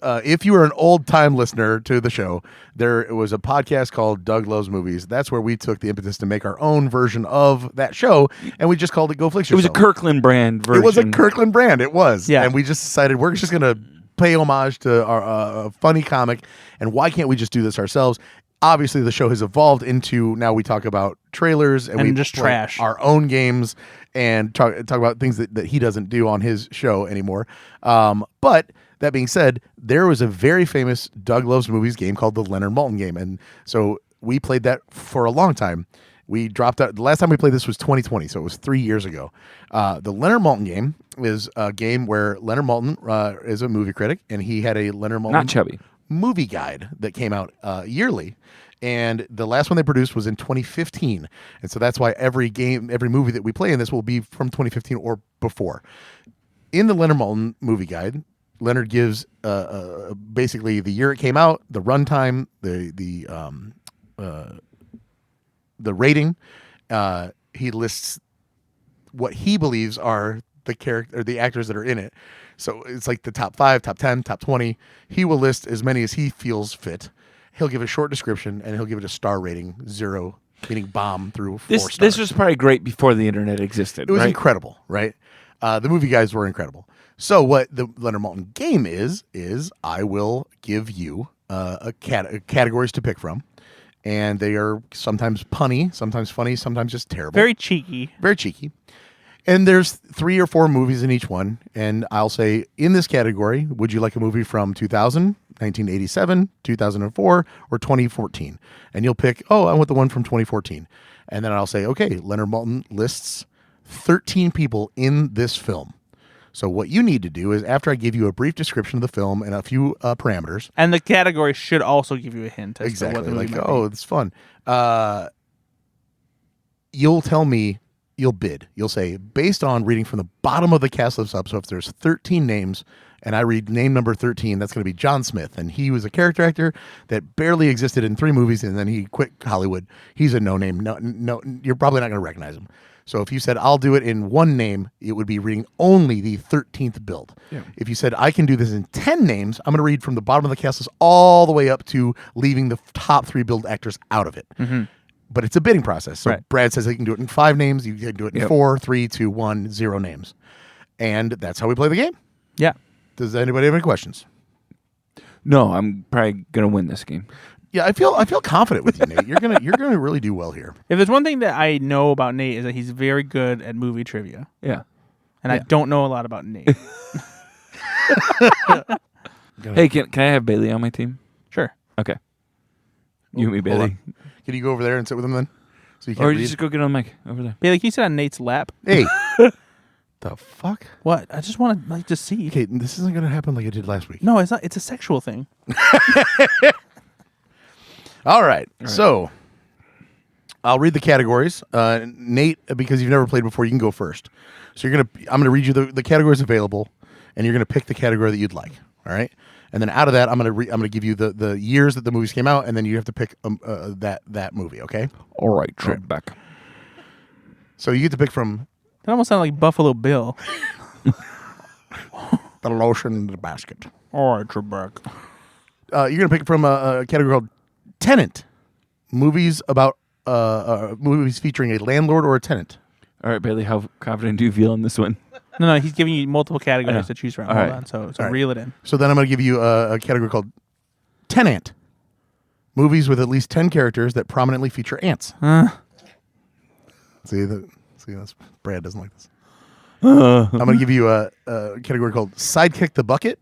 If you are an old-time listener to the show, there was a podcast called Doug Loves Movies. That's where we took the impetus to make our own version of that show, and we just called it Go Flix It was Yourself. a Kirkland brand version. It was a Kirkland brand. It was. Yeah. And we just decided we're just going to pay homage to our funny comic, and why can't we just do this ourselves? Obviously, the show has evolved into now we talk about trailers and we just play trash our own games and talk about things that he doesn't do on his show anymore. But That being said, there was a very famous Doug Loves Movies game called the Leonard Maltin game. And so we played that for a long time. We dropped out. The last time we played this was 2020, so it was 3 years ago. The Leonard Maltin game is a game where Leonard Maltin is a movie critic, and he had a Leonard Maltin Not chubby. movie guide that came out yearly. And the last one they produced was in 2015. And so that's why every movie that we play in this will be from 2015 or before. In the Leonard Maltin movie guide, Leonard gives basically the year it came out, the runtime, the rating. He lists what he believes are the character or the actors that are in it. So it's like the top 5, top 10, top 20. He will list as many as he feels fit. He'll give a short description and he'll give it a star rating, 0 meaning bomb through 4 stars. This was probably great before the internet existed. It was right? incredible, right? The movie guys were incredible. So what the Leonard Maltin game is I will give you categories to pick from. And they are sometimes punny, sometimes funny, sometimes just terrible. Very cheeky. Very cheeky. And there's 3 or 4 movies in each one. And I'll say, in this category, would you like a movie from 2000, 1987, 2004, or 2014? And you'll pick, I want the one from 2014. And then I'll say, okay, Leonard Maltin lists 13 people in this film. So what you need to do is, after I give you a brief description of the film and a few parameters. And the category should also give you a hint. As Exactly. To what the movie might be. It's fun. You'll tell me, you'll bid. You'll say, based on reading from the bottom of the cast list up, so if there's 13 names and I read name number 13, that's going to be John Smith. And he was a character actor that barely existed in 3 movies, and then he quit Hollywood. He's a no-name. No, you're probably not going to recognize him. So if you said, I'll do it in 1 name, it would be reading only the 13th build. Yeah. If you said, I can do this in 10 names, I'm going to read from the bottom of the cast list all the way up to leaving the top 3 build actors out of it. Mm-hmm. But it's a bidding process. So right. Brad says he can do it in 5 names. You can do it in 4, 3, 2, 1, 0 names. And that's how we play the game. Yeah. Does anybody have any questions? No, I'm probably going to win this game. Yeah, I feel confident with you, Nate. You're gonna really do well here. If there's one thing that I know about Nate is that he's very good at movie trivia. Yeah. And I don't know a lot about Nate. Hey, can I have Bailey on my team? Sure. Okay. You and me, Bailey. Can you go over there and sit with him then? So you Or read? you just go get on the mic over there. Bailey, can you sit on Nate's lap? Hey. The fuck? What? I just want to see. Okay, this isn't gonna happen like it did last week. No, it's not. It's a sexual thing. All right. So I'll read the categories. Nate, because you've never played before, you can go first. So I'm gonna read you the categories available, and you're gonna pick the category that you'd like. All right. And then out of that, I'm gonna give you the years that the movies came out, and then you have to pick that movie. Okay. All right, Trebek. So you get to pick from That almost sounded like Buffalo Bill. the lotion in the basket. All right, Trebek. You're gonna pick from a category called Tenant. Movies about movies featuring a landlord or a tenant. All right, Bailey, how confident do you feel in this one? No, he's giving you multiple categories to choose from. All Hold right. on, so right. reel it in. So then I'm going to give you a category called Tenant. Movies with at least 10 characters that prominently feature ants. See, that's Brad doesn't like this. I'm going to give you a category called Sidekick the Bucket.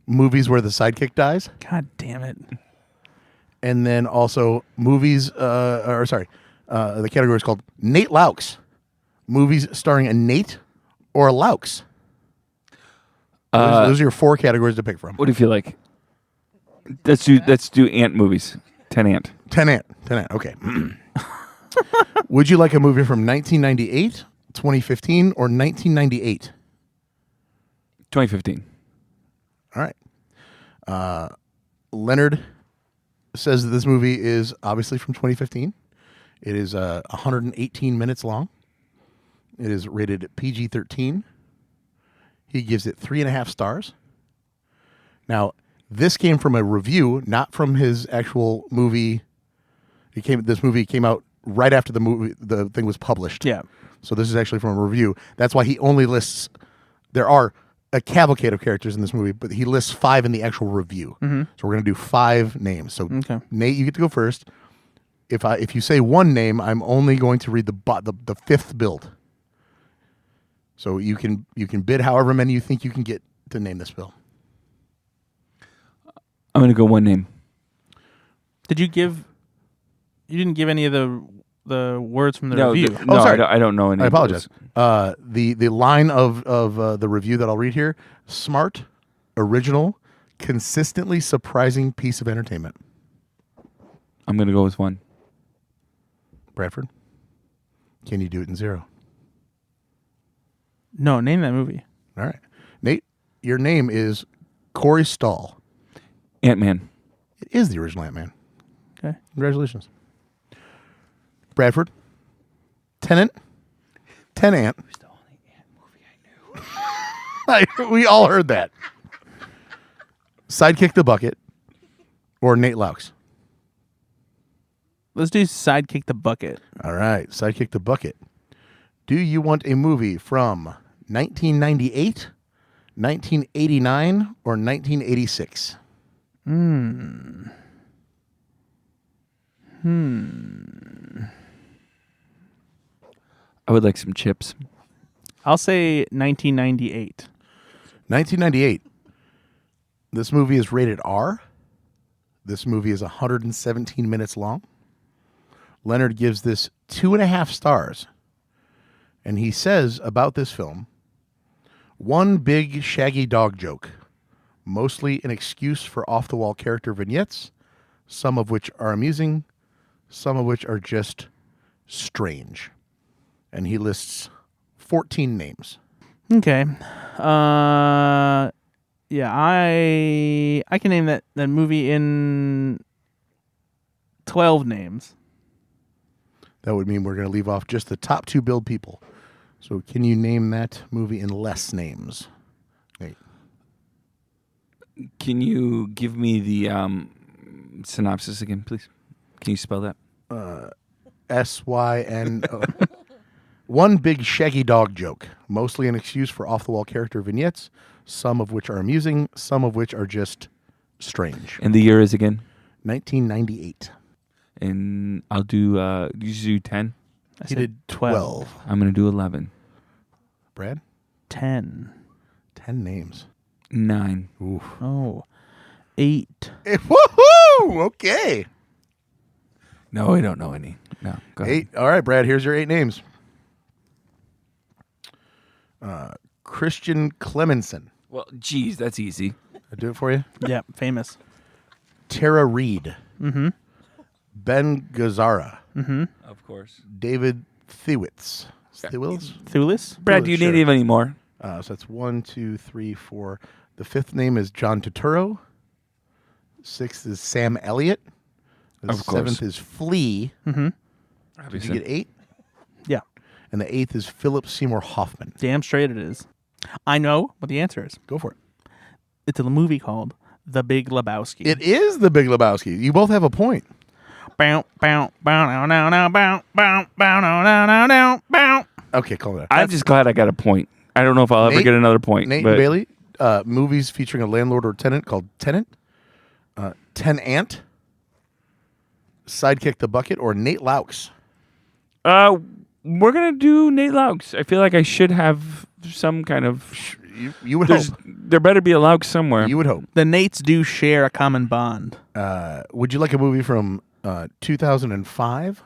Movies where the sidekick dies. God damn it. And then also movies, the category is called Nate Loucks. Movies starring a Nate or a Loucks. Those are your 4 categories to pick from. What do you feel like? Let's do ant movies. 10 ant. 10 ant. Okay. Would you like a movie from 1998, 2015, or 1998? 2015. All right. Leonard says that this movie is obviously from 2015. It is 118 minutes long. It is rated PG-13. He gives it 3.5 stars. Now, this came from a review, not from his actual movie. This movie came out right after the thing was published. Yeah. So this is actually from a review. That's why he only lists. There are a cavalcade of characters in this movie, but he lists 5 in the actual review. Mm-hmm. So we're going to do 5 names. So Nate, you get to go first. If you say 1 name, I'm only going to read the 5th build. So you can bid however many you think you can get to name this film. I'm going to go one name. Did you give? You didn't give any of the words from the review. No, sorry. I don't know any. I of apologize. those. The line of the review that I'll read here: smart, original, consistently surprising piece of entertainment. I'm going to go with one. Bradford, can you do it in 0? No, name that movie. All right, Nate, your name is Corey Stahl. Ant-Man. It is the original Ant-Man. Okay. Congratulations. Bradford, Tenant, Tenant. It was the only Ant movie I knew. We all heard that. Sidekick the Bucket or Nate Loucks. Let's do Sidekick the Bucket. All right, Sidekick the Bucket. Do you want a movie from 1998, 1989, or 1986? I would like some chips. I'll say 1998. 1998. This movie is rated R. This movie is 117 minutes long. Leonard gives this 2.5 stars. And he says about this film, one big shaggy dog joke, mostly an excuse for off-the-wall character vignettes, some of which are amusing, some of which are just strange. And he lists 14 names. Okay. Yeah, I can name that movie in 12 names. That would mean we're going to leave off just the top 2 billed people. So can you name that movie in less names? Nate. Can you give me the synopsis again, please? Can you spell that? SYNO. One big shaggy dog joke, mostly an excuse for off-the-wall character vignettes, some of which are amusing, some of which are just strange. And the year is again? 1998. And I'll do, you do 10? He did 12. I'm going to do 11. Brad? 10. 10 names. 9. Ooh. Oh. 8. Woohoo! Okay. No, I don't know any. No, go ahead. 8. All right, Brad, here's your 8 names. Christian Clemenson. Well, geez, that's easy. I do it for you. Yeah, famous. Tara Reid. Mm-hmm. Ben Gazzara. Mm-hmm. Of course. David Thewitz. Thewitz? Thulis? Brad, do you Sure. need any more? So that's 1, 2, 3, 4. The 5th name is John Turturro. 6th is Sam Elliott. The Of course. 7th is Flea. Mm-hmm. Did you Obviously. get 8? Yeah. And the 8th is Philip Seymour Hoffman. Damn straight it is. I know what the answer is. Go for it. It's a movie called The Big Lebowski. It is The Big Lebowski. You both have a point. Bow, bow, bow, now, now, bow, bow, bow, now, bow. Okay, call it. I'm just glad I got a point. I don't know if I'll ever Nate- get another point. Nate but and Bailey, movies featuring a landlord or tenant called Tenant, Tenant, Sidekick the Bucket, or Nate Loucks. We're going to do Nate Loucks. I feel like I should have some kind of... You would hope. There better be a Loucks somewhere. You would hope. The Nates do share a common bond. Would you like a movie from 2005,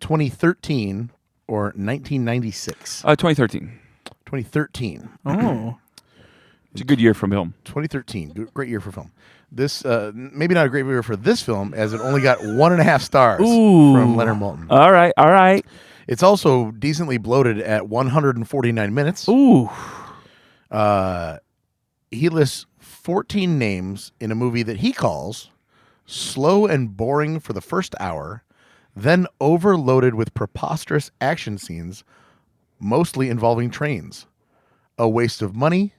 2013, or 1996? 2013. 2013. Oh. It's a good year for film. 2013. Great year for film. This, maybe not a great year for this film, as it only got 1.5 stars Ooh. from Leonard Maltin. All right. It's also decently bloated at 149 minutes. Ooh. He lists 14 names in a movie that he calls slow and boring for the first hour, then overloaded with preposterous action scenes, mostly involving trains. A waste of money,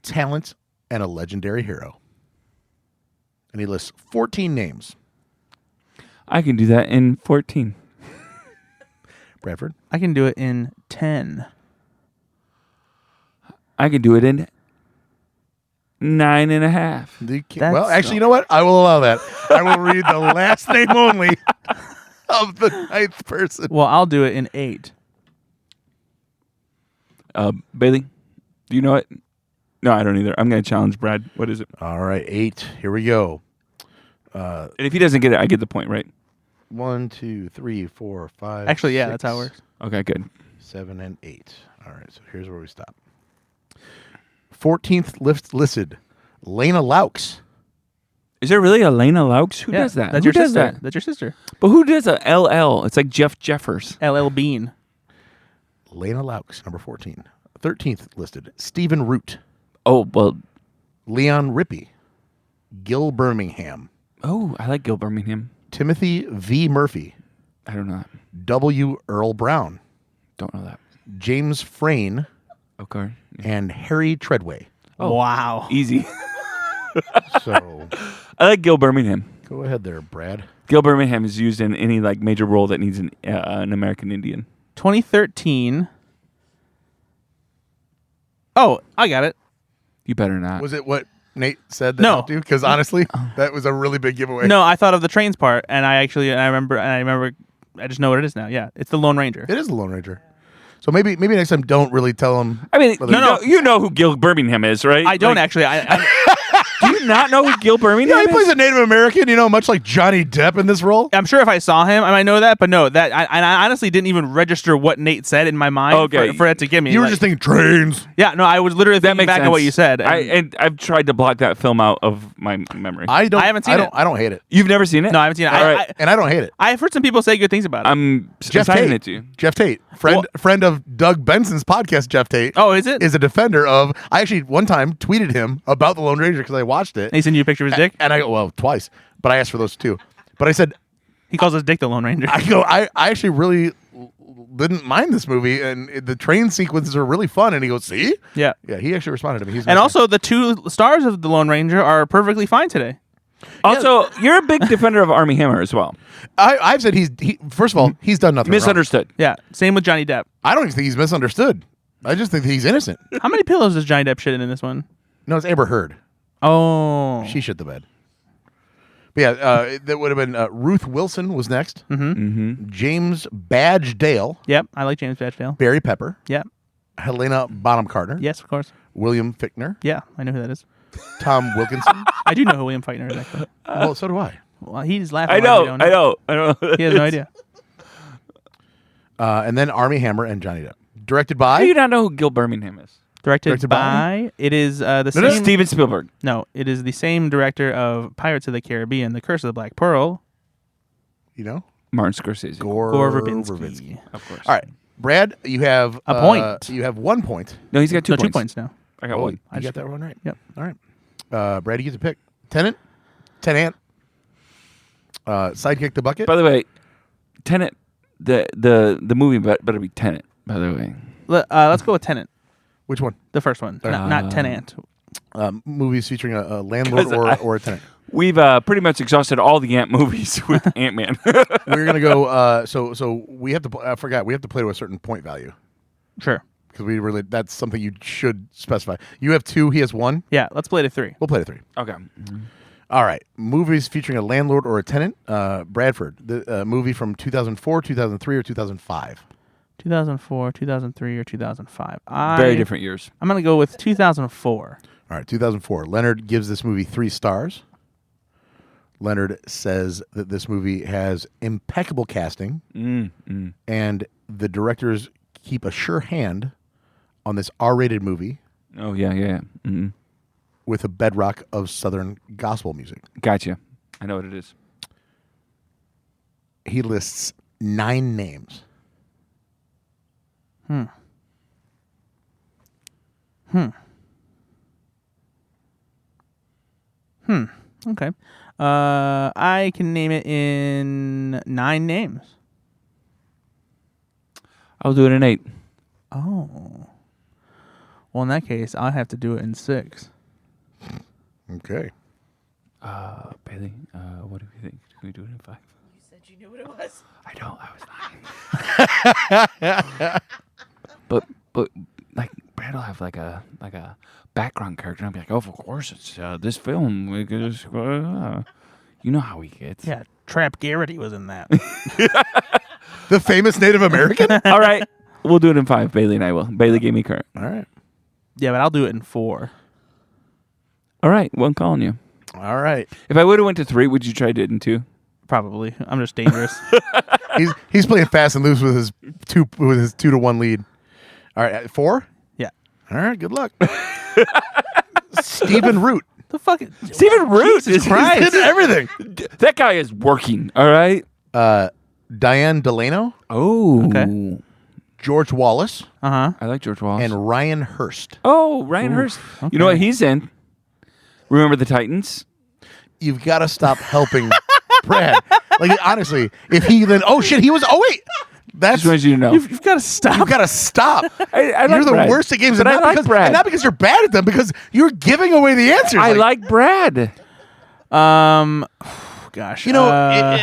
talent, and a legendary hero. And he lists 14 names. I can do that in 14. Bradford? I can do it in 10. I can do it in 9.5. Well, actually, you know what? I will allow that. I will read the last name only of the 9th person. Well, I'll do it in 8. Bailey, do you know it? No, I don't either. I'm going to challenge Brad. What is it? All right, 8. Here we go. And if he doesn't get it, I get the point, right? 1, 2, 3, 4, 5. Actually, yeah, 6, that's how it works. Okay, good. 7 and 8. All right, so here's where we stop. 14th listed, Lena Loucks. Is there really a Lena Loucks? Who Yeah, does that? That's Who your does sister. that? That's your sister. But who does a LL? It's like Jeff Jeffers. LL Bean. Lena Loucks, number 14. 13th listed, Stephen Root. Oh, well. Leon Rippey. Gil Birmingham. Oh, I like Gil Birmingham. Timothy V. Murphy. I don't know that. W. Earl Brown. Don't know that. James Frayne. Okay. And Harry Treadway. Oh. Wow. Easy. So I like Gil Birmingham. go ahead there, Brad. Gil Birmingham is used in any like major role that needs an American Indian. 2013. Oh, I got it. You better not. Was it what Nate said that No. helped you? Because honestly, that was a really big giveaway. No, I thought of the trains part, and I remember, I just know what it is now. Yeah, it's the Lone Ranger. It is the Lone Ranger. So maybe next time don't really tell him. I mean, whether- you know who Gil Birmingham is, right? I don't Like, actually. Do you not know who Gil Birmingham Yeah, he is? plays a Native American, much like Johnny Depp in this role. I'm sure if I saw him, I might know that, but no, that I honestly didn't even register what Nate said in my mind Okay. for it to give me. You were like- just thinking trains. yeah, no, I was literally That thinking makes back sense. on what you said. And I've tried to block that film out of my memory. I haven't seen it. I don't hate it, You've never seen it? no, I haven't seen it. All right. and I don't hate it. I've heard some people say good things about it. I'm Jeff signing Tate. it to you. Jeff Tate, friend of Doug Benson's podcast. Jeff Tate. Oh, is it? Is a defender of. I actually one time tweeted him about the Lone Ranger because I watched it. He sent you a picture of his dick? And I go, well, twice, but I asked for those too. But I said, He calls his dick the Lone Ranger. I actually really didn't mind this movie, and the train sequences are really fun. And he goes, see? Yeah. Yeah, he actually responded to me. He's And also, the 2 stars of the Lone Ranger are perfectly fine today. Also, you're a big defender of Armie Hammer as well. I've said first of all, he's done nothing wrong. Misunderstood. Yeah. Same with Johnny Depp. I don't even think he's misunderstood. I just think that he's innocent. How many pillows does Johnny Depp shit in this one? No, it's Amber Heard. Oh. She shit the bed. But yeah, that would have been Ruth Wilson was next. Mm-hmm. James Badge Dale, Yep. I like James Batchdale. Barry Pepper, Yep. Helena Bonham Carter, Yes, of course. William Fichtner, Yeah, I know who that is. Tom Wilkinson. I do know who William Fichtner is, actually. Well, so do I. Well, he's laughing. I while know. we don't I know. He has no idea. And then Armie Hammer and Johnny Depp. Directed How by do you not know who Gil Birmingham is? Directed by? It is the No, same. Steven Spielberg. No, it is the same director of Pirates of the Caribbean, The Curse of the Black Pearl, Martin Scorsese. Gore Gore Verbinski. Verbinski. Of course. All right, Brad, you have A point. You have 1 point. No, he's got 2 No, points. 2 points now. I got one. You got that one right. Yep. All right. Brad, you get to pick. Tenant. Sidekick the bucket. By the way, Tenet, the movie better be Tenet, by the way. Let's go with Tenant, Which one? the first one, not Tenant. Movies featuring a landlord 'Cause or a tenant. We've pretty much exhausted all the Ant movies with Ant-Man. We're gonna go. So we have to. I forgot. We have to play to a certain point value Sure. because that's something you should specify. You have 2. He has 1. Yeah, let's play to 3. We'll play to 3. Okay. All right. Movies featuring a landlord or a tenant. Bradford. The movie from 2004, 2003, or 2005. 2004, 2003, or 2005. Very different years. I'm going to go with 2004. All right. 2004. Leonard gives this movie 3 stars. Leonard says that this movie has impeccable casting, and the directors keep a sure hand on this R-rated movie Oh, yeah. Mm-hmm. with a bedrock of Southern gospel music. Gotcha. I know what it is. He lists 9 names. Okay. I can name it in 9 names. I'll do it in 8. Oh. Well, in that case, I have to do it in 6. Okay. Bailey, what do you think? Can we do it in 5? You said you knew what it was. I don't. I was lying. but like Brad will have like a background character, and I'll be like, oh, of course it's this film. You know how he gets. Yeah, Trap Garrity was in that. The famous Native American? All right, we'll do it in 5. Bailey and I will. Bailey gave me current. All right. Yeah, but I'll do it in 4. All right, well, I'm calling you. All right. If I would have went to 3, would you try it in 2? Probably. I'm just dangerous. He's playing fast and loose with his 2-1 lead. All right, 4. Yeah. All right, good luck. Stephen Root. The fuck? Stephen Root Jesus is Christ. He did everything. That guy is working. All right. Diane Delano, Oh. Okay. George Wallace, Uh-huh. I like George Wallace. and Ryan Hurst. oh, Ryan Hurst. You know what he's in? Remember the Titans? You've got to stop helping Brad. Like, honestly, if he then, oh shit, he was, oh wait, that's, Just wanted you to know. You've got to stop. you've got to stop. I like You're the Brad. worst at games, But and I not, like because, Brad. and not because you're bad at them, because you're giving away the answers. I like Brad. Gosh. You know,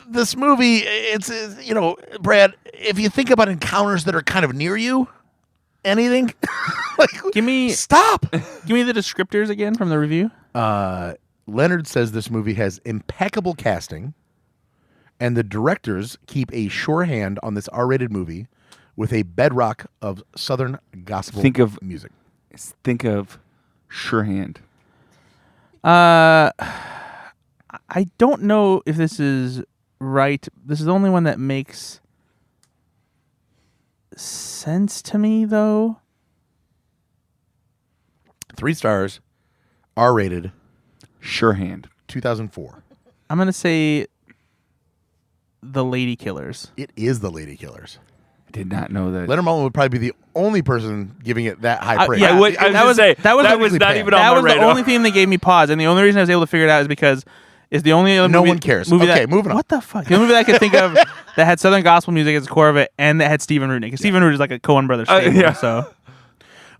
this movie, it's, you know, Brad, if you think about encounters that are kind of near you, anything, like, give me stop. the descriptors again from the review. Leonard says this movie has impeccable casting, and the directors keep a sure hand on this R-rated movie with a bedrock of Southern gospel music. Think of Surehand. I don't know if this is right. This is the only one that makes sense to me, though. 3 stars, R-rated, Surehand. 2004. I'm gonna say the Lady Killers. It is The Lady Killers. I did not know that. Leonard Maltin would probably be the only person giving it that high praise. yeah, I was that gonna was- say, that was that was technically not bad. even That on was my the radar. only thing that gave me pause, and the only reason I was able to figure it out is because it's the only other No movie. one cares. Movie Okay, that, moving on. What the fuck? The only movie that I could think of that had Southern gospel music as the core of it, and that had Stephen Root. Because Stephen Root is like a Coen Brothers staple. yeah. So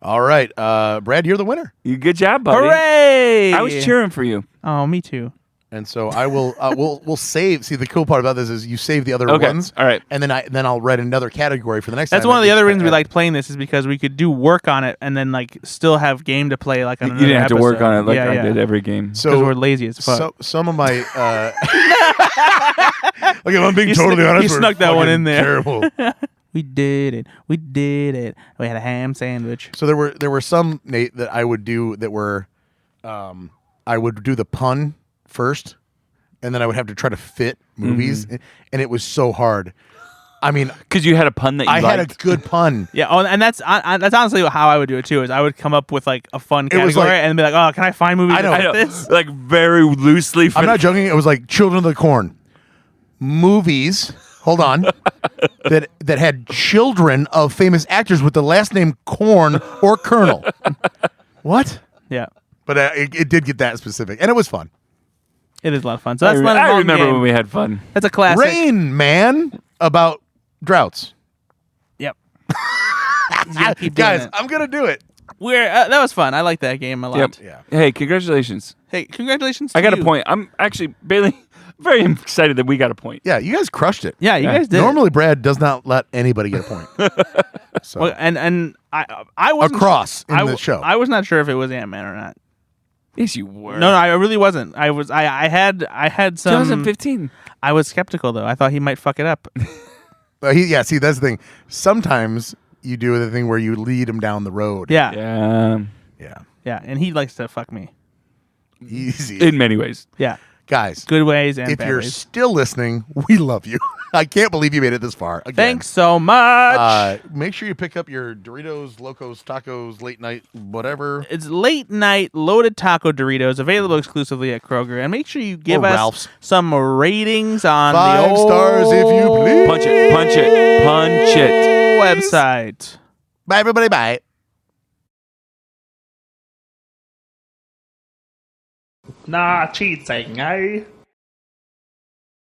All right, Brad, you're the winner. Good job, buddy. hooray! I was cheering for you. Oh, me too. And so I will. We'll save. See, the cool part about this is you save the other Okay, ones. all right. And then I'll write another category for the next. That's time. one of the other reasons we liked playing this is because we could do work on it and then like still have game to play like on You another didn't have to work episode. on it like yeah, I yeah. did every game. Because So we're lazy as fuck. So some of my. Like, if I'm being You totally snuck- honest, you we're snuck that one fucking in there. Terrible. We did it. We did it. We had a ham sandwich. So there were some, Nate, that I would do that were, I would do the pun first, and then I would have to try to fit movies, and it was so hard. I mean, Because you had a pun that you I liked. had a good pun. Yeah, oh, and that's honestly how I would do it too. Is I would come up with like a fun It was category like- and be like, oh, can I find movies I know. that I know, fit this? like very loosely. I'm not joking. It was like Children of the Corn movies. Hold on, that had children of famous actors with the last name Corn or Colonel. What? Yeah, But it did get that specific, and it was fun. it is a lot of fun. So that's I remember when we had fun. That's a classic. Rain Man about droughts. Yep. He's gonna keep doing Guys, it. I'm gonna do it. We're that was fun. I like that game a lot. Yep. Yeah. Hey, congratulations. Hey, congratulations! I to got you. a point. I'm actually, Bailey, very excited that we got a point. Yeah, you guys crushed it. Yeah, you guys did. Normally, Brad does not let anybody get a point. So Well, and I wasn't across in I the show. I was not sure if it was Ant-Man or not. Yes, you were. No, I really wasn't. I had some. 2015. I was skeptical though. I thought he might fuck it up. See, that's the thing. Sometimes you do the thing where you lead him down the road. Yeah, Yeah. yeah, and he likes to fuck me. Easy. In many ways. Yeah, Guys, good ways and if bad you're ways. still listening, we love you. I can't believe you made it this far. Again. Thanks so much. Make sure you pick up your Doritos, Locos, Tacos, late night, whatever. It's late night loaded taco Doritos available exclusively at Kroger, and make sure you give Or us Ralph's. some ratings on 5 the old stars if you please. Punch it. Punch it. Punch it. website. Bye, everybody. Bye. Nah, cheating, eh?